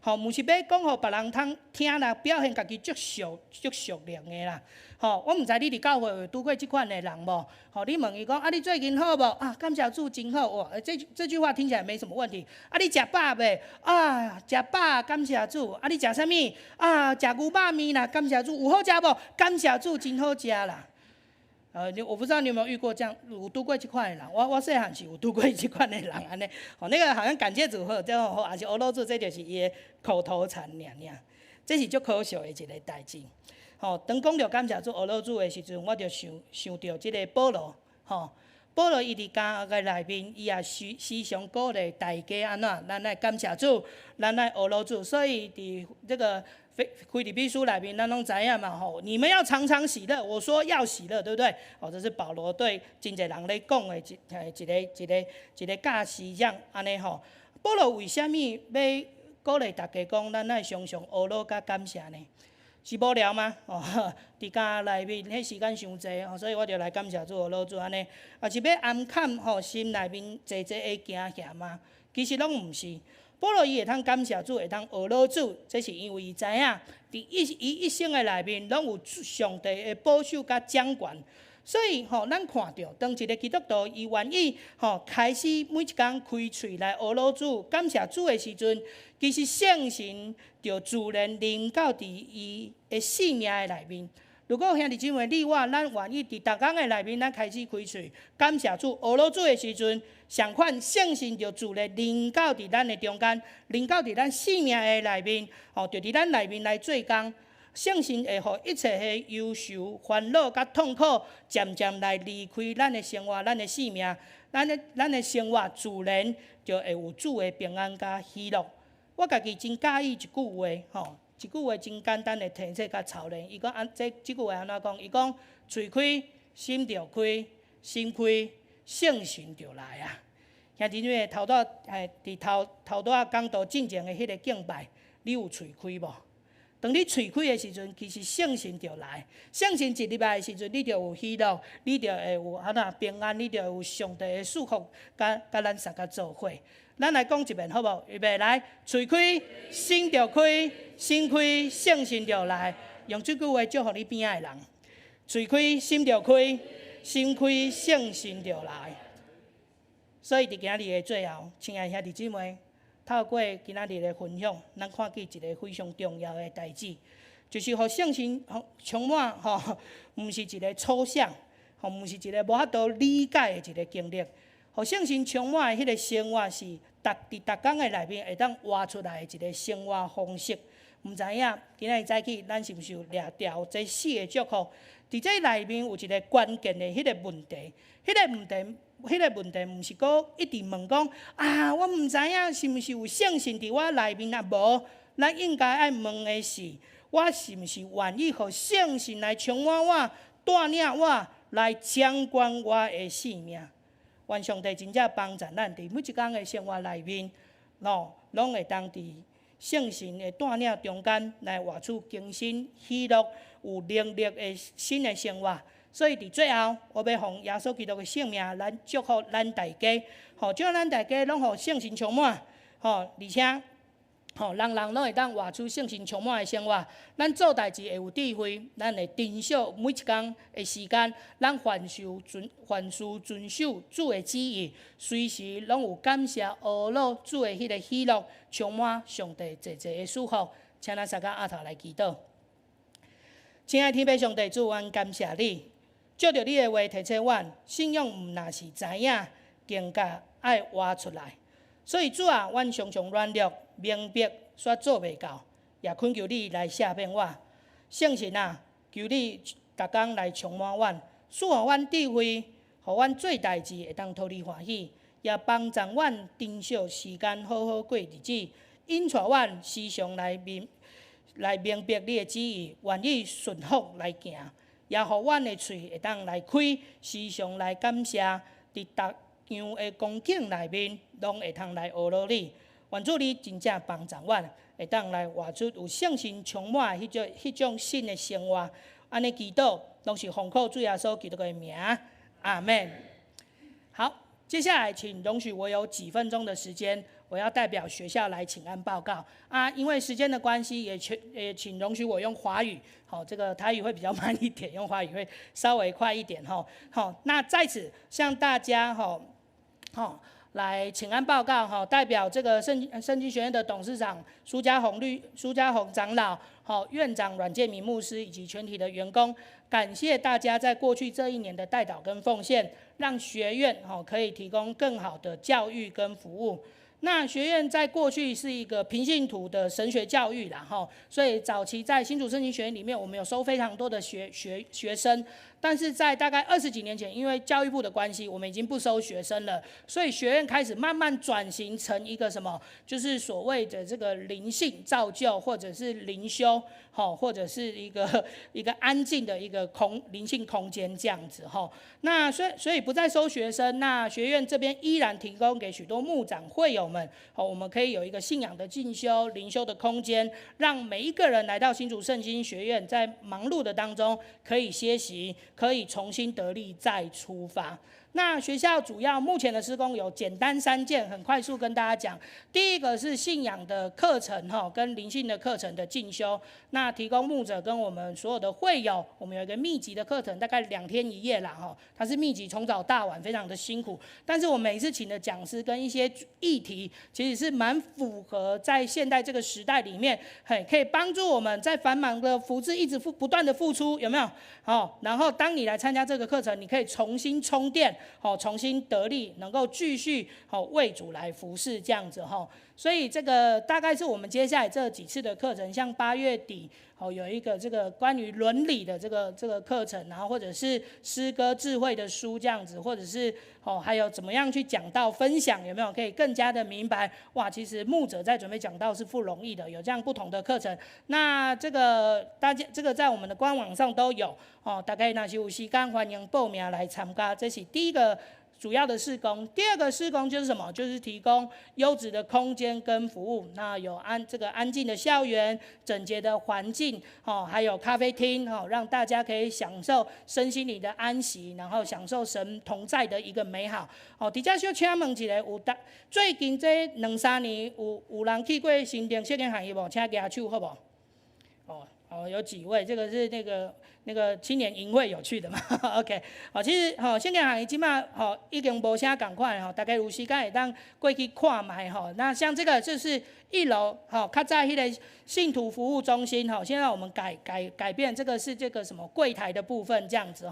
尔，毋是要讲互别人听啦，表现家己足熟练的啦。我毋知你伫教会有拄过即款的人无？你问伊讲你最近好无？感谢主真好哇！这句话听起来没什么问题。你食饱未？食饱，感谢主。你食啥物？食牛肉面啦，感谢主。有好食无？感谢主真好食啦。我不知道你有没有遇过这样，有拄过这款的人。我细汉是有拄过这款的人安尼。那个好像感谢主或者还是俄罗斯，这就是伊的口头禅尔。这是足可笑的一个代志。当讲到感谢主俄罗斯的时阵，我就想到这个保罗。保罗伊伫监狱内面，伊也时常鼓励大家安怎，咱来感谢主，咱来俄罗斯。所以伫这个腓立比书内面，咱拢知影嘛你们要常常喜乐。我说要喜乐，对不对？这是保罗对真侪人咧讲的一个教思想安尼保罗为虾米要鼓励大家讲，咱爱常常俄罗甲感谢呢？是无聊吗？伫监内面，迄时间伤济所以我就来感谢主俄罗斯安尼。是要暗坎心内面济的惊吓吗？其实拢毋是。保罗伊会通感谢主，会通俄罗斯，这是因为伊知影，伫伊一生的内面，拢有上帝的保守甲掌管。所以咱看到，当一个基督徒伊愿意开始每一天开喙来俄罗斯感谢主的时阵，其实圣神就自然临到伫伊的生命的内面。如果兄弟姊妹你我，咱愿意伫逐工的内面，咱开始开喙感谢主俄罗斯的时阵，相款圣神就自然临到伫咱的中间，临到伫咱生命的内面，就伫咱内面来做工。圣神会互一切的忧愁、烦恼甲痛苦，渐渐来离开咱的生活、咱的生命，咱的生活自然就会有主的平安甲喜乐。我家己真介意一句话一句话真简单的提出甲操练。伊讲这句话安怎讲？伊讲嘴开，心就开，心开，圣神就来啊！兄弟妹，头拄伫头拄讲道进前的迄个敬拜，你有嘴开无？当你喙开的时阵，其实圣神就来。圣神一入来的时阵，你就有喜乐，你就会有平安，你就有上帝的祝福，甲咱三个做伙。咱来讲一遍好无？预备来，喙开，心就开，心开，圣神就来。用这句话祝福你边仔的人：喙开，心就开，心开，圣神就来。所以伫今日的最后，亲爱兄弟姊妹。透过今仔日的分享，咱看见一个非常重要的代志，就是互圣神充满毋是一个抽象，毋是一个无法度理解的一个经历。互圣神充满的迄个生活是伫逐工的内面会当活出来的一个生活方式。毋知影今仔日早起，咱是毋是有掠掉这4个祝福？伫这内面有一个关键的迄个问题，迄个问题毋是讲一直问讲我毋知影是毋是有圣神伫我内面无？咱应该爱问的是，我是毋是愿意互圣神来充满我、带领我、来掌管我的生命？愿上帝真正帮助咱伫每一天的生活内面，拢会当伫圣神的带领中间来活出精神、喜乐、有能力的新的生活。所以伫最后，我要奉耶稣基督的性命来祝福咱大家，祝咱大家拢互圣神充满，而且人人拢会当活出圣神充满的生活。咱做代志会有智慧，咱会珍惜每一天的时间，咱凡事遵守主的旨意，随时拢有感谢俄罗主的迄个喜乐，充满上帝济济的祝福。请咱三个阿头来祈祷。亲爱的天父上帝主，阮感谢你。照着你的话提醒阮，信仰毋若是知影，更加爱活出来。所以主啊，阮常常软弱、明白煞做袂到，也恳求你来赦免我。圣神啊，求你逐工来充满阮，赐予阮智慧，互阮做代志会当讨你欢喜，也帮助阮珍惜时间，好好过日子，引带阮时常来明白你的旨意，愿意顺服来行。也互阮的喙会当来开，时常来感谢，伫逐样的光景内面，拢会通来学罗你。愿主你真正帮助阮，会当来活出有圣神充满迄种新的生活。安尼祈祷，拢是奉靠主耶稣基督的名，阿们。好，接下来请容许我有几分钟的时间，我要代表学校来请安报告因为时间的关系，也请容许我用华语。这个台语会比较慢一点，用华语会稍微快一点那在此向大家来请安报告哈，代表这个圣经学院的董事长苏家宏长老，院长阮建民牧师以及全体的员工，感谢大家在过去这1年的代祷跟奉献，让学院可以提供更好的教育跟服务。那学院在过去是一个平信徒的神学教育啦，所以早期在新竹圣经学院里面，我们有收非常多的学生。但是在大概20几年前，因为教育部的关系，我们已经不收学生了，所以学院开始慢慢转型成一个什么，就是所谓的这个灵性造就，或者是灵修，或者是一个安静的一个灵性空间这样子哈。那所以不再收学生，那学院这边依然提供给许多牧长会友们，我们可以有一个信仰的进修、灵修的空间，让每一个人来到新竹圣经学院，在忙碌的当中可以歇息。可以重新得力再出发。那学校主要目前的施工有简单3件，很快速跟大家讲。第一个是信仰的课程跟灵性的课程的进修，那提供牧者跟我们所有的会友，我们有一个密集的课程，大概2天1夜啦它是密集，从早到晚，非常的辛苦。但是我每一次请的讲师跟一些议题，其实是蛮符合在现代这个时代里面，可以帮助我们在繁忙的服事一直不断的付出，有没有？然后当你来参加这个课程，你可以重新充电。重新得力，能够继续为主来服侍这样子所以这个大概是我们接下来这几次的课程，像8月底有一个这个关于伦理的这个课程，然后或者是诗歌智慧的书这样子，或者是还有怎么样去讲道分享，有没有可以更加的明白？哇，其实牧者在准备讲道是不容易的，有这样不同的课程。那这个大家这个在我们的官网上都有大概那是有时间欢迎报名来参加，这是第一个主要的事工。第二个事工就是什么？就是提供优质的空间跟服务。那有这个安静的校园、整洁的环境，还有咖啡厅，让大家可以享受身心里的安息，然后享受神同在的一个美好。伫遮小请问一下，最近这2-3年有人去过新店设计行业无？请举手好不好？有几位？这个是那个青年营会有去的嘛？OK， 其实现在行业即马已经无啥共款大概有时间会当过去看卖那像这个就是1楼较早迄个信徒服务中心现在我们改变，这个是这个什么柜台的部分这样子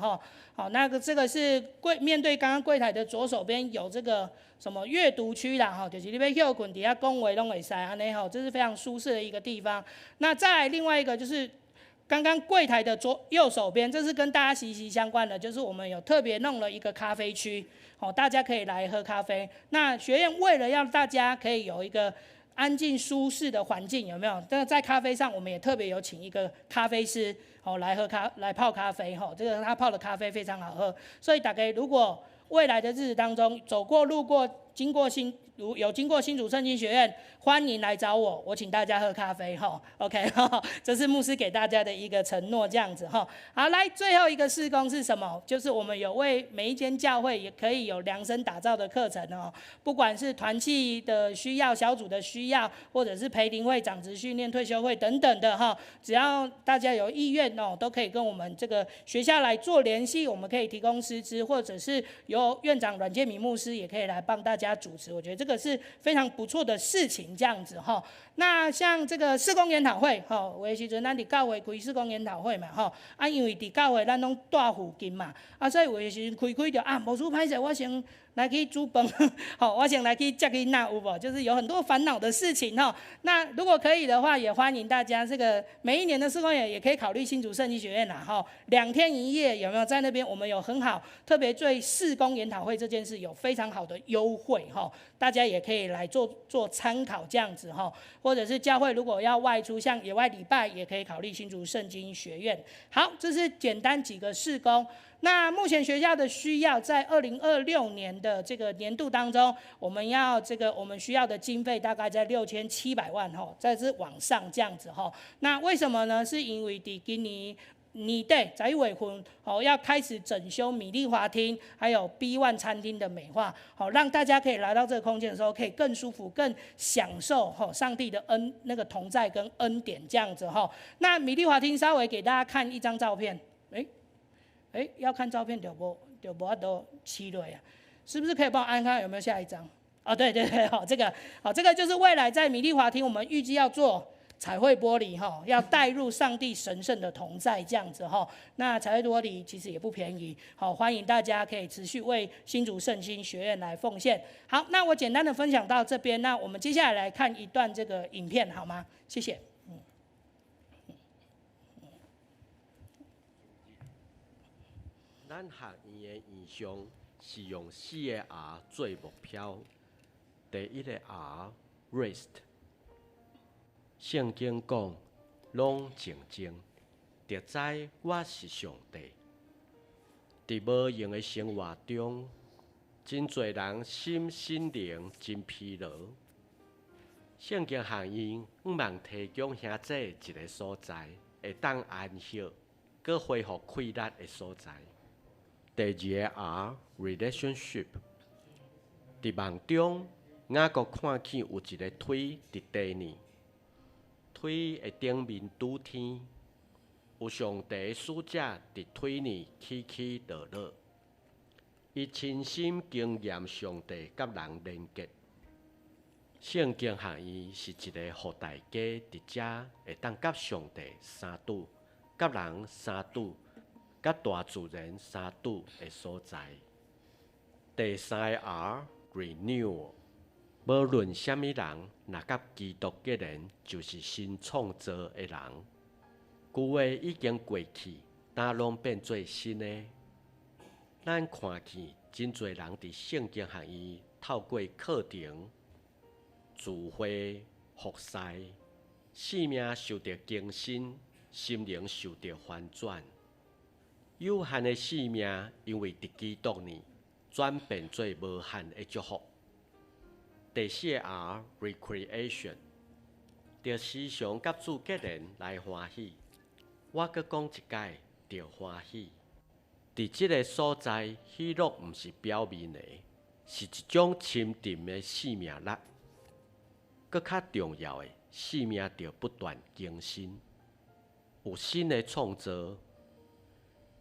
那个这个是面对刚刚柜台的左手边有这个什么阅读区啦就是你要休困底下讲话拢会使安尼这是非常舒适的一个地方。那再来另外一个就是刚刚柜台的右手边，这是跟大家息息相关的，就是我们有特别弄了一个咖啡区大家可以来喝咖啡。那学院为了让大家可以有一个安静舒适的环境，有没有？但是在咖啡上，我们也特别有请一个咖啡师来泡咖啡这个他泡的咖啡非常好喝。所以大家如果未来的日子当中走过路过经过新竹圣经学院，欢迎来找我，我请大家喝咖啡OK 这是牧师给大家的一个承诺这样子好，来最后一个事工是什么？就是我们有为每一间教会也可以有量身打造的课程不管是团契的需要、小组的需要，或者是培灵会、长职训练、退休会等等的只要大家有意愿都可以跟我们这个学校来做联系，我们可以提供师资，或者是由院长阮建民牧师也可以来帮大家主持，我觉得这个是非常不错的事情这样子那像这个事工研讨会有的时阵咱伫教会开事工研讨会嘛因为伫教会咱拢住附近嘛所以有的时阵开就无处歹势，我先来去煮饭我先来去接囡仔有无？就是有很多烦恼的事情那如果可以的话，也欢迎大家这个每一年的事工也可以考虑新竹圣经学院啦2天1夜有没有在那边？我们有很好，特别对事工研讨会这件事有非常好的优惠大家也可以来做参考这样子或者是教会如果要外出，像野外礼拜，也可以考虑新竹圣经学院。好，这是简单几个事工。那目前学校的需要，在2026年的这个年度当中，我们需要的经费大概在6700万在这往上这样子那为什么呢？是因为在今年年底11月份要开始整修米丽华厅还有 B1 餐厅的美化让大家可以来到这个空间的时候可以更舒服、更享受上帝的那个同在跟恩典这样子那米丽华厅稍微给大家看一张照片，要看照片就没法都起落是不是可以帮我按看有没有下一张哦，对对对，好，这个就是未来在米丽华厅，我们预计要做彩绘玻璃哈，要带入上帝神圣的同在这样子哈。那彩绘玻璃其实也不便宜，好，欢迎大家可以持续为新竹圣心学院来奉献。好，那我简单的分享到这边，那我们接下来来看一段这个影片好吗？谢谢。咱学院的意向是用4个 R 做目标。第一个 R，rest。圣经讲，拢静静，就知我是上帝。伫无用的生活中，真侪人心灵真疲劳。圣经学院毋茫提供兄姐一个所在，会当安息，佮恢复气力的所在。第二个 R，relationship。伫梦中，雅各看见有一个腿伫地呢，腿的顶面拄天，有上帝的使者伫腿呢起起落落。伊亲身经验上帝甲人连结。圣经学院是一个互大家伫遮会当甲上帝三拄、甲人三拄、甲大自然三拄的所在。第三个 R，renewal。无论什么人，若甲基督结连，就是新创造的人。旧的已经过去，但拢变做新的。咱看见真侪人伫圣经学院透过课程、聚会、服侍，生命受到更新，心灵受到翻转。有限的生命，因为伫基督里转变做无限的祝福。第四个 R，recreation， 着时常甲主结连来欢喜。我阁讲一解，着欢喜。伫即个所在，喜乐毋是表面的，是一种深沉的生命力。阁较重要的，生命着不断更新，有新的创造。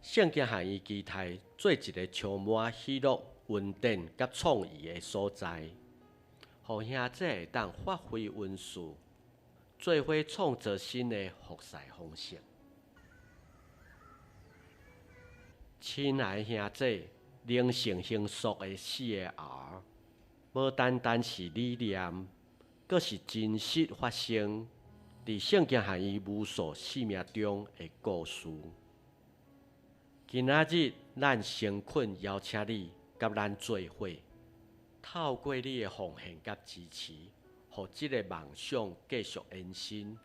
圣经学院期待做一个充满喜乐、稳定甲创意的所在。互兄姐会当发挥恩赐，做伙创造新的服侍方式。亲爱的兄姐，灵性成熟的4个 R， 无单单是理念，阁是真实发生伫圣经学院无数生命中的故事。今仔日，咱诚恳邀请你甲咱做伙。透过你的奉献甲支持，互即个梦想继续延伸，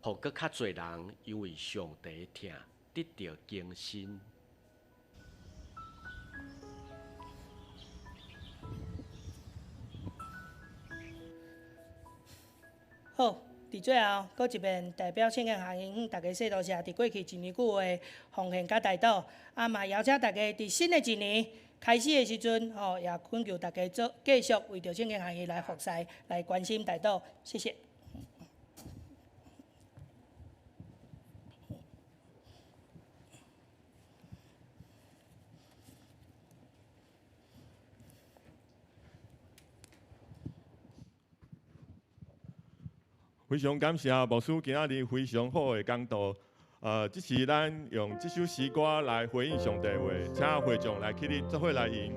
互搁较侪人因为上帝疼得到更新。好，伫最后，搁一遍代表圣经学院向大家说多谢，伫过去1年久的奉献甲代祷，嘛邀请大家伫新的一年。开始的时阵，也恳求大家继续为着圣经学院来服侍、来关心代祷，谢谢。非常感谢牧师今仔日非常好的讲道。这是咱用这首诗歌来回应上帝话，请会众来起立做伙来吟。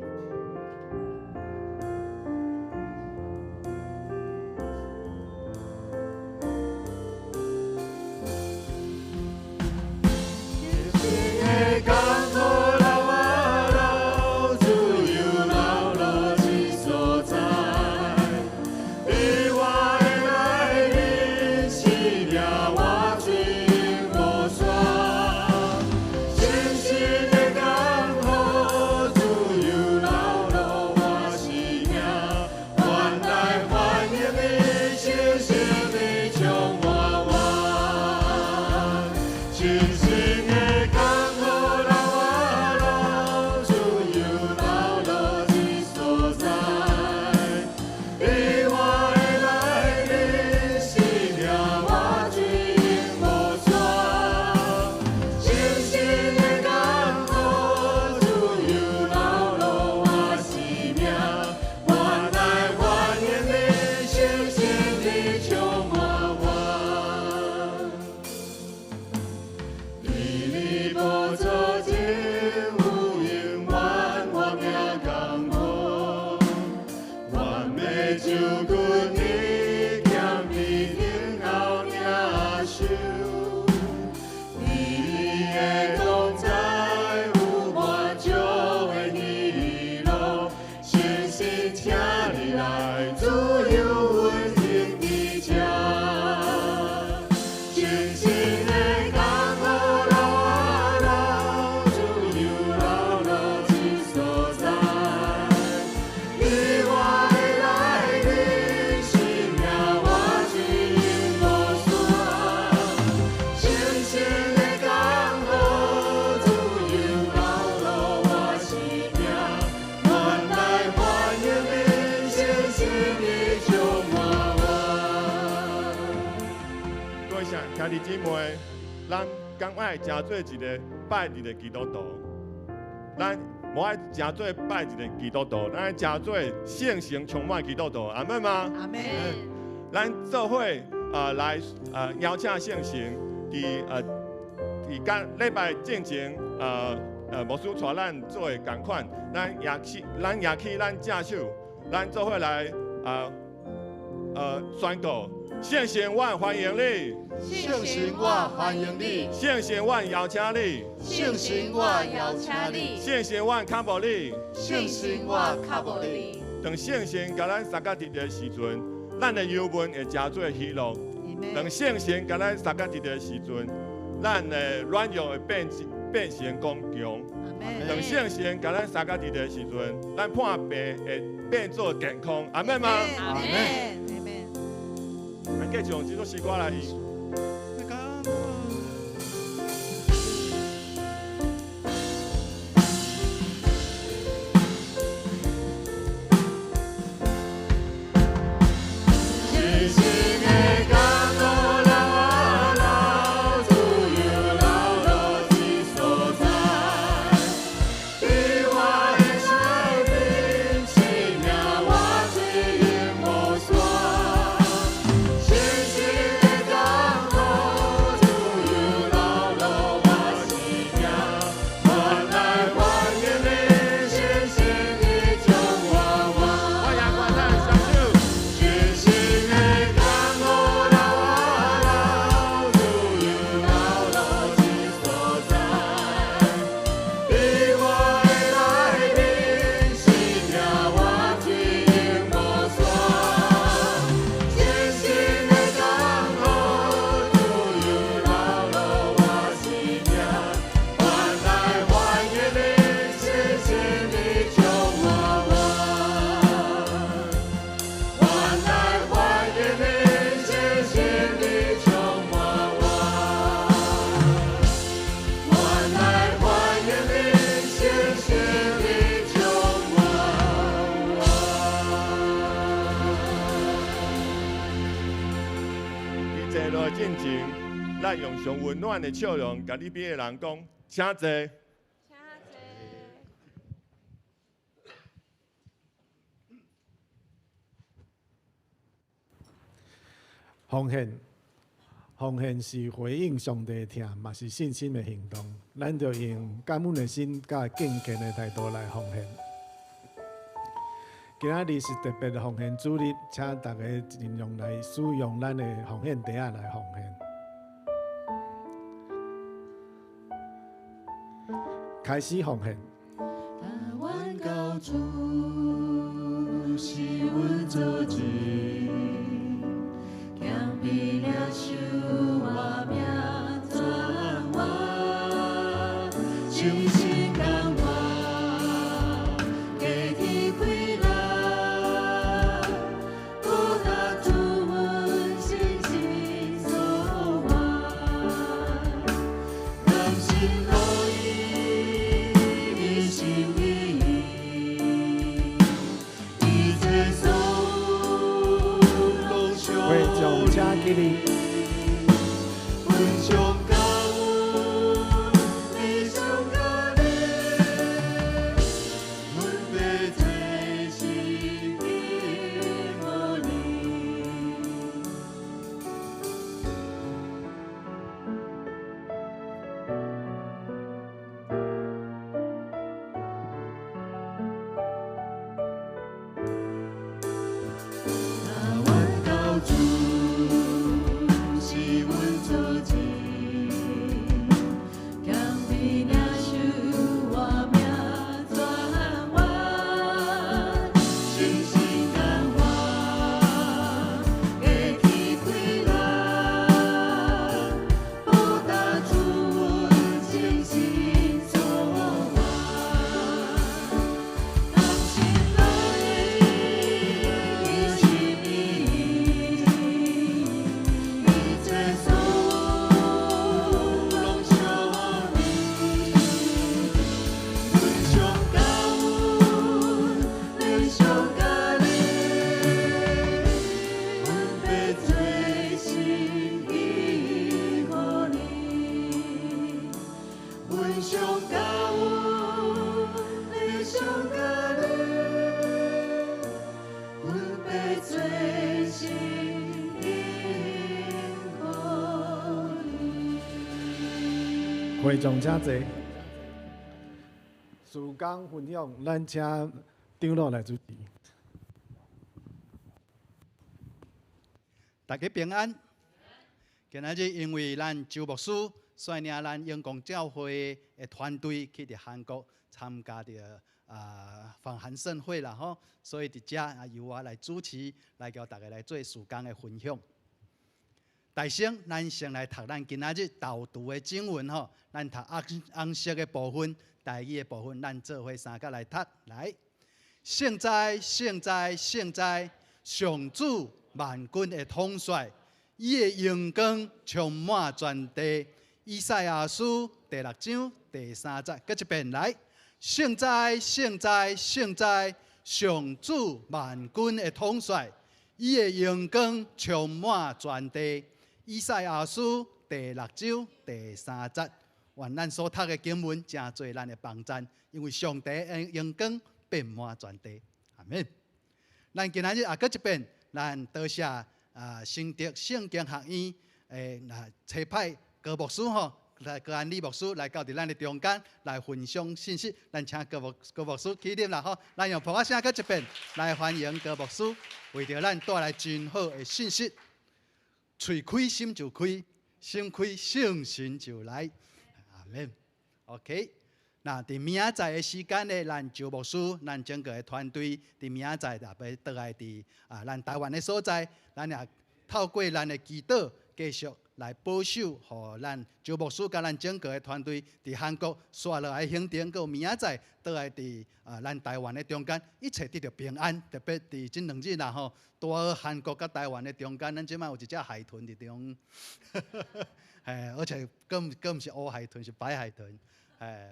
新的港口，自由。兄弟姊妹，咱敢爱真做一个拜日的基督徒，咱无爱真做拜日的基督徒，咱爱真做圣性充满基督徒，阿门吗？阿门。咱做伙来邀请圣神，伫今礼拜进前牧师带咱做的同款，咱也起咱正手，咱做伙来宣告。圣神，我欢迎你；圣神，我欢迎你；圣神，我邀请你；圣神，我邀请你；圣神，我靠无你；圣神，我靠无你。当圣神甲咱三甲伫的时阵，咱的忧闷会加做喜乐；当圣神甲咱三甲伫的时阵，咱的软弱会变成刚强；当圣神甲咱三甲伫的时阵，咱破病会变做健康。阿门吗？阿门。咱继续用这首诗歌来。进前，咱用上温暖的笑容，甲你边的人讲，请坐。奉献是回应上帝的听，嘛是信心的行动。咱就用感恩的心、甲敬虔的态度来奉献。今仔日是特别的奉献主日，请大家尽量来使用咱的奉献袋仔来奉献。开始奉献。阮到主是阮做主，强逼了手我命转弯，心心感我，加天开朗，有他主阮心心所愿，甘心乐意你心意，一切所会众真侪，事工分享，咱请长老来主持。大家平安。今仔日因为咱周牧师率领咱永光教会的团队去伫韩国参加着访韩盛会啦吼，所以伫遮由我来主持，来叫大家来做事工的分享。大先，咱先来读咱今仔日导读的经文吼，咱读红色的部分、台语的部分，咱做伙三甲来读。来，现在，上主万军的统帅，伊的荣光充满全地。以赛亚书第6章第3节，搁一遍来。现在，上主万军的统帅，伊的荣光充满全地。以赛亚书第6章第3节，愿咱所读的经文真做咱的帮助，因为上帝的荣光遍满全地。阿免。咱今仔日也搁一遍，咱多谢新德圣经学院差派高牧师吼，高安利牧师来到伫咱的中间来分享信息。咱请高牧师起立啦吼，咱用普话声搁一遍来欢迎高牧师，为着咱带来真好的信息。嘴开心就开，心开圣神就来。阿免。OK。那伫明仔载的时间呢，咱周牧师、咱整个的团队伫明仔载也要倒来伫咱台湾的所在，咱也透过咱的祈祷，继续来保守，互咱周牧师甲咱整个的团队伫韩国刷落来行程，到明仔载倒来伫咱台湾的中间，一切得到平安。特别伫即2日啦吼，拄好韩国甲台湾的中间，咱即摆有一只海豚伫中，而且更毋是乌海豚，是白海豚。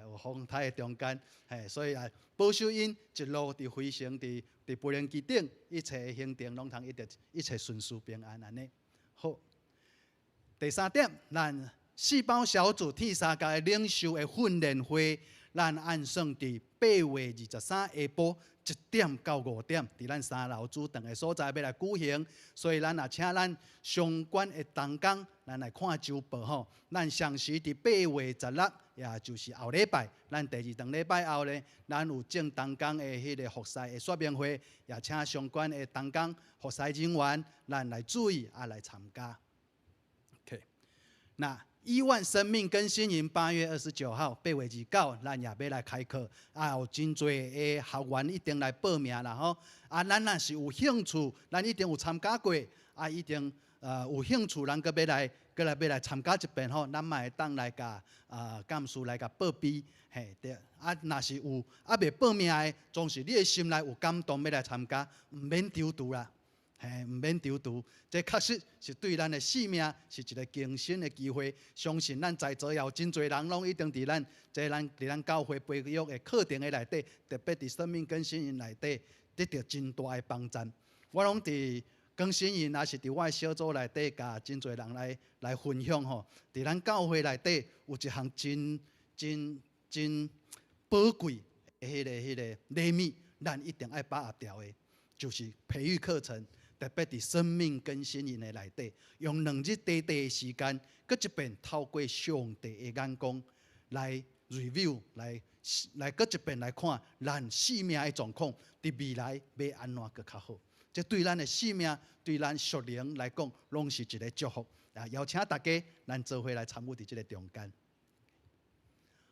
有风台的中间，所以保守因一路伫飞行，伫无人机顶，一切行程拢通一切顺遂平安安尼。好，第3点，咱细胞小组第3届的领袖的训练会，咱按算伫8月23下晡1点到5点，伫咱3楼主堂的所在要来举行，所以咱也请咱相关的同工，咱来看周报吼。咱详时伫8月16，也就是后礼拜，咱第2堂礼拜后呢，咱有正同工的迄个服侍的说明会，也请相关的同工、服侍人员，咱来注意来参加。OK， 那亿万生命更新营8月29号，8月29，咱也要来开课，有真侪的学员一定来报名啦吼。咱若是有兴趣，咱一定有参加过，一定有兴趣，咱搁要来参加一遍吼，咱嘛会当来甲干事来甲报备，对。若是有未报名的，总是你的心内有感动要来参加，毋免丢除啦。毋免丢除，这确实是对咱的性命是一个更新的机会。相信咱在座有真侪人拢一定伫咱教会培育的课程的内底，特别伫生命更新营内底得到真大的帮助。我拢伫更新营，也是伫我的小组内底，甲真侪人来分享吼。伫咱教会内底有一项真宝贵的迄个礼物，咱一定爱把握掉的，就是培育课程。特别伫生命更新营的内底，用2日短的时间，搁一遍透过上帝的眼光来 review， 来搁一遍来看咱生命的状况，伫未来要安怎搁较好。这对咱的生命，对咱属灵来讲，拢是一个祝福。邀请大家，咱做伙来参与伫这个中间。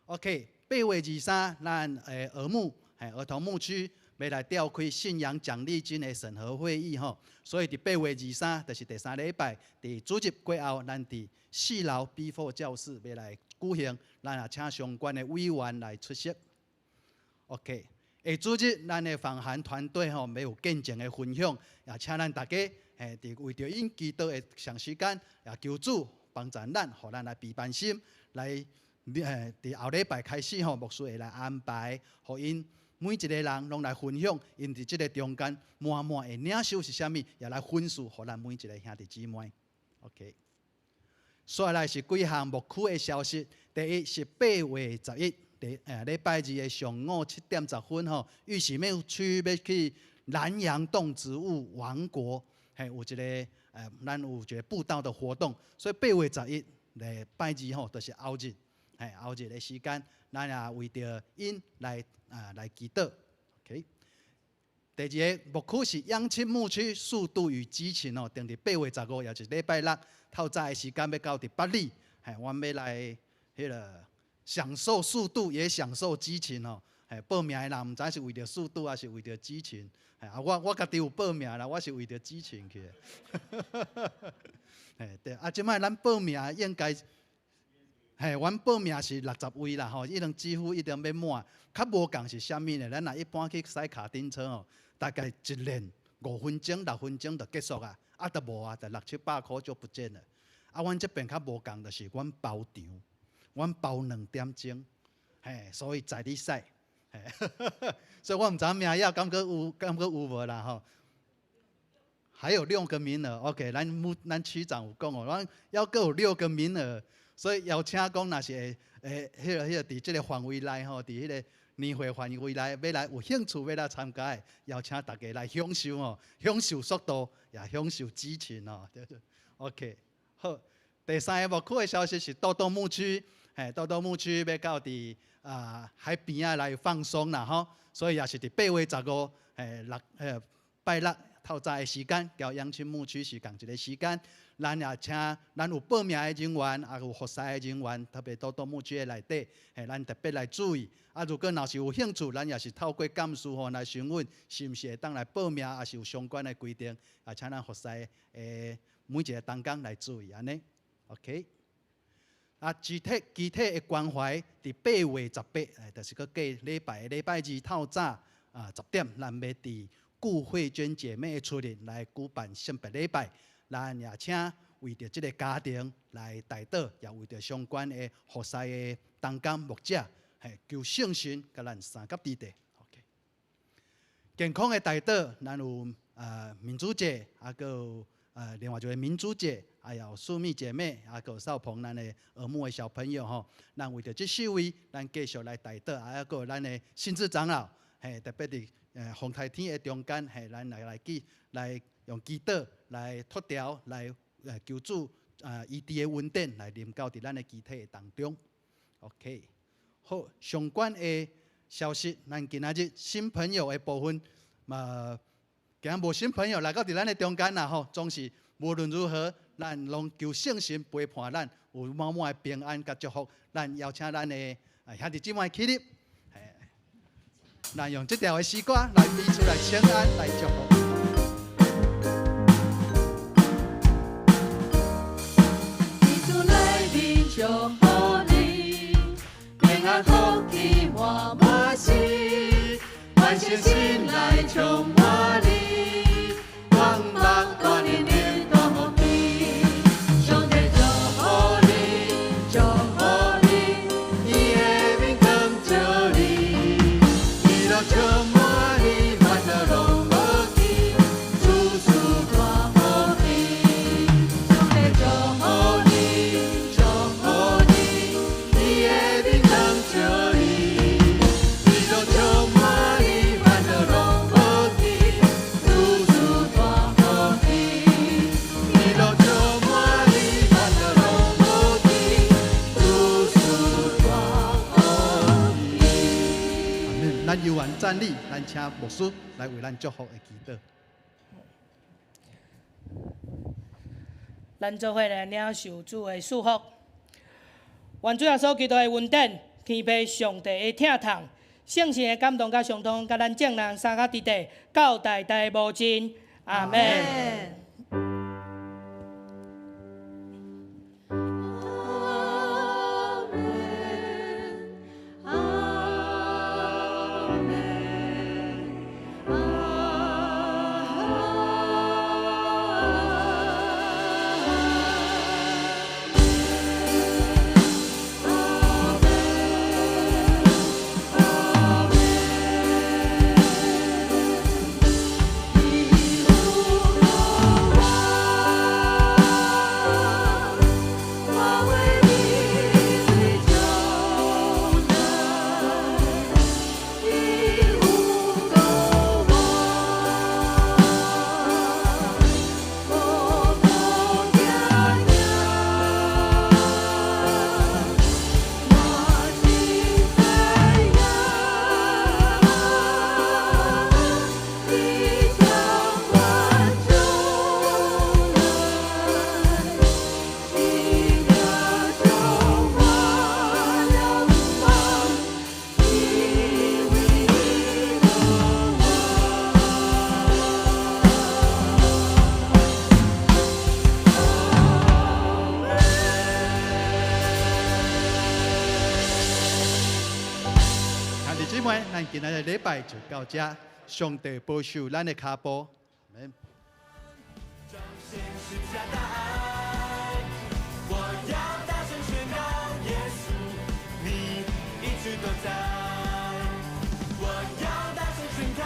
OK， 8月23，咱儿童牧区。要来召开信仰奖励金的审核会议吼，所以伫8月23，就是第3礼拜，伫主日过后，咱伫4楼 B4 教室要来举行，咱也请相关的委员来出席。OK， 下主日咱的访韩团队吼，要有见证的分享，也请咱大家为着因祈祷的长时间，也求主帮助咱，互咱来备办心，来伫后礼拜开始吼，牧师会来安排，互因。每一个人拢来分享，因伫即个中间满的领袖是啥物，也来分述，互咱每一个兄弟姊妹。OK， 接来是几项牧区的消息。第一是8月11，礼拜2的上午7点10分吼，玉石庙区要去南洋动植物王国，有一个咱有一个布道的活动，所以8月11礼拜2吼，就是后日。后一个时间，咱也为着因来祈祷。OK。第二个牧区是养亲牧区速度与激情哦，定伫8月15，也就是礼拜六透早的时间要到伫8里，我们要来迄个享受速度，也享受激情哦。报名的人唔知是为着速度，还是为着激情。我家己有报名啦，我是为着激情去的。对，即摆咱报名应该，阮报名是60位啦吼，几乎一定要满。较无共是啥物呢？咱若一般去驶卡丁车哦，大概一练5分钟、6分钟就结束啊，就无啊，就600、700块就不见了。阮这边较无共，就是阮包场，阮包2点钟，所以在你驶，所以我唔知名额敢有无啦吼。还有6个名额 ，OK， 咱区长有讲哦，咱要阁有6个名额，所以邀请讲若是迄个伫即个范围内吼，伫迄个年会范围内要来有兴趣要来参加的，邀请大家来享受哦，享受速度，也享受激情哦。OK， 好。第3个牧区的消息是豆豆牧区，豆豆牧区要到伫海边啊来放松啦吼，所以也是伫8月15，拜六透早的时间，交养亲牧区是同一个时间。咱也请咱有报名的人员，也有服侍的人员，特别豆豆牧区的内底，咱特别来注意。如果若是有兴趣，咱也是透过干事吼来询问，是毋是会当来报名，也是有相关的规定，也请咱服侍每一个同工来注意安尼。OK， 具体的关怀伫8月18，就是个过礼拜2透早10点，咱要伫顾慧娟姐妹的出日来举办圣别礼拜。咱也请为着这个家庭来代祷，也为着相关的服侍的同工牧者，求圣神甲咱三甲地地。OK， 健康的代祷，咱有民主节，还有另外一个民主节，还有素蜜姐妹，还有少鹏咱的耳目的小朋友吼，咱为着这4位，咱继续来代祷，还有咱的信志长老，特别伫风台天的中间，咱来用祈祷来脱掉，来求主医治的稳定，来临到伫咱的肢体当中。OK， 好，相关的消息，咱今仔日新朋友的部分，今日无新朋友来到伫咱的中间啦吼，总是无论如何，咱拢求圣神陪伴咱，有满满的平安甲祝福。咱邀请咱的兄弟姊妹起立，咱用这条的诗歌来彼此来请安，来祝福。祝福你，平安福气满满心，万千心来充满你，光芒多年年多福气，兄弟祝福你，祝福你，你的名更这里，你若充满你，欢乐拢无去，处处大福气，兄弟祝福你。咱由完站立，咱请牧师来为咱祝福的祈祷。咱做伙来领受主的祝福。愿主耶稣基督的恩典、天父上帝的疼痛、圣神的感动甲相通，甲咱众人三甲伫地，到代代无尽。阿门。你如何？今仔日礼拜就到这，上帝保守咱的脚步。Amen。彰显十字架的爱，我要大声宣告，耶稣，你一直都在。我要大声宣告，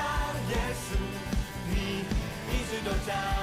耶稣，你一直都在。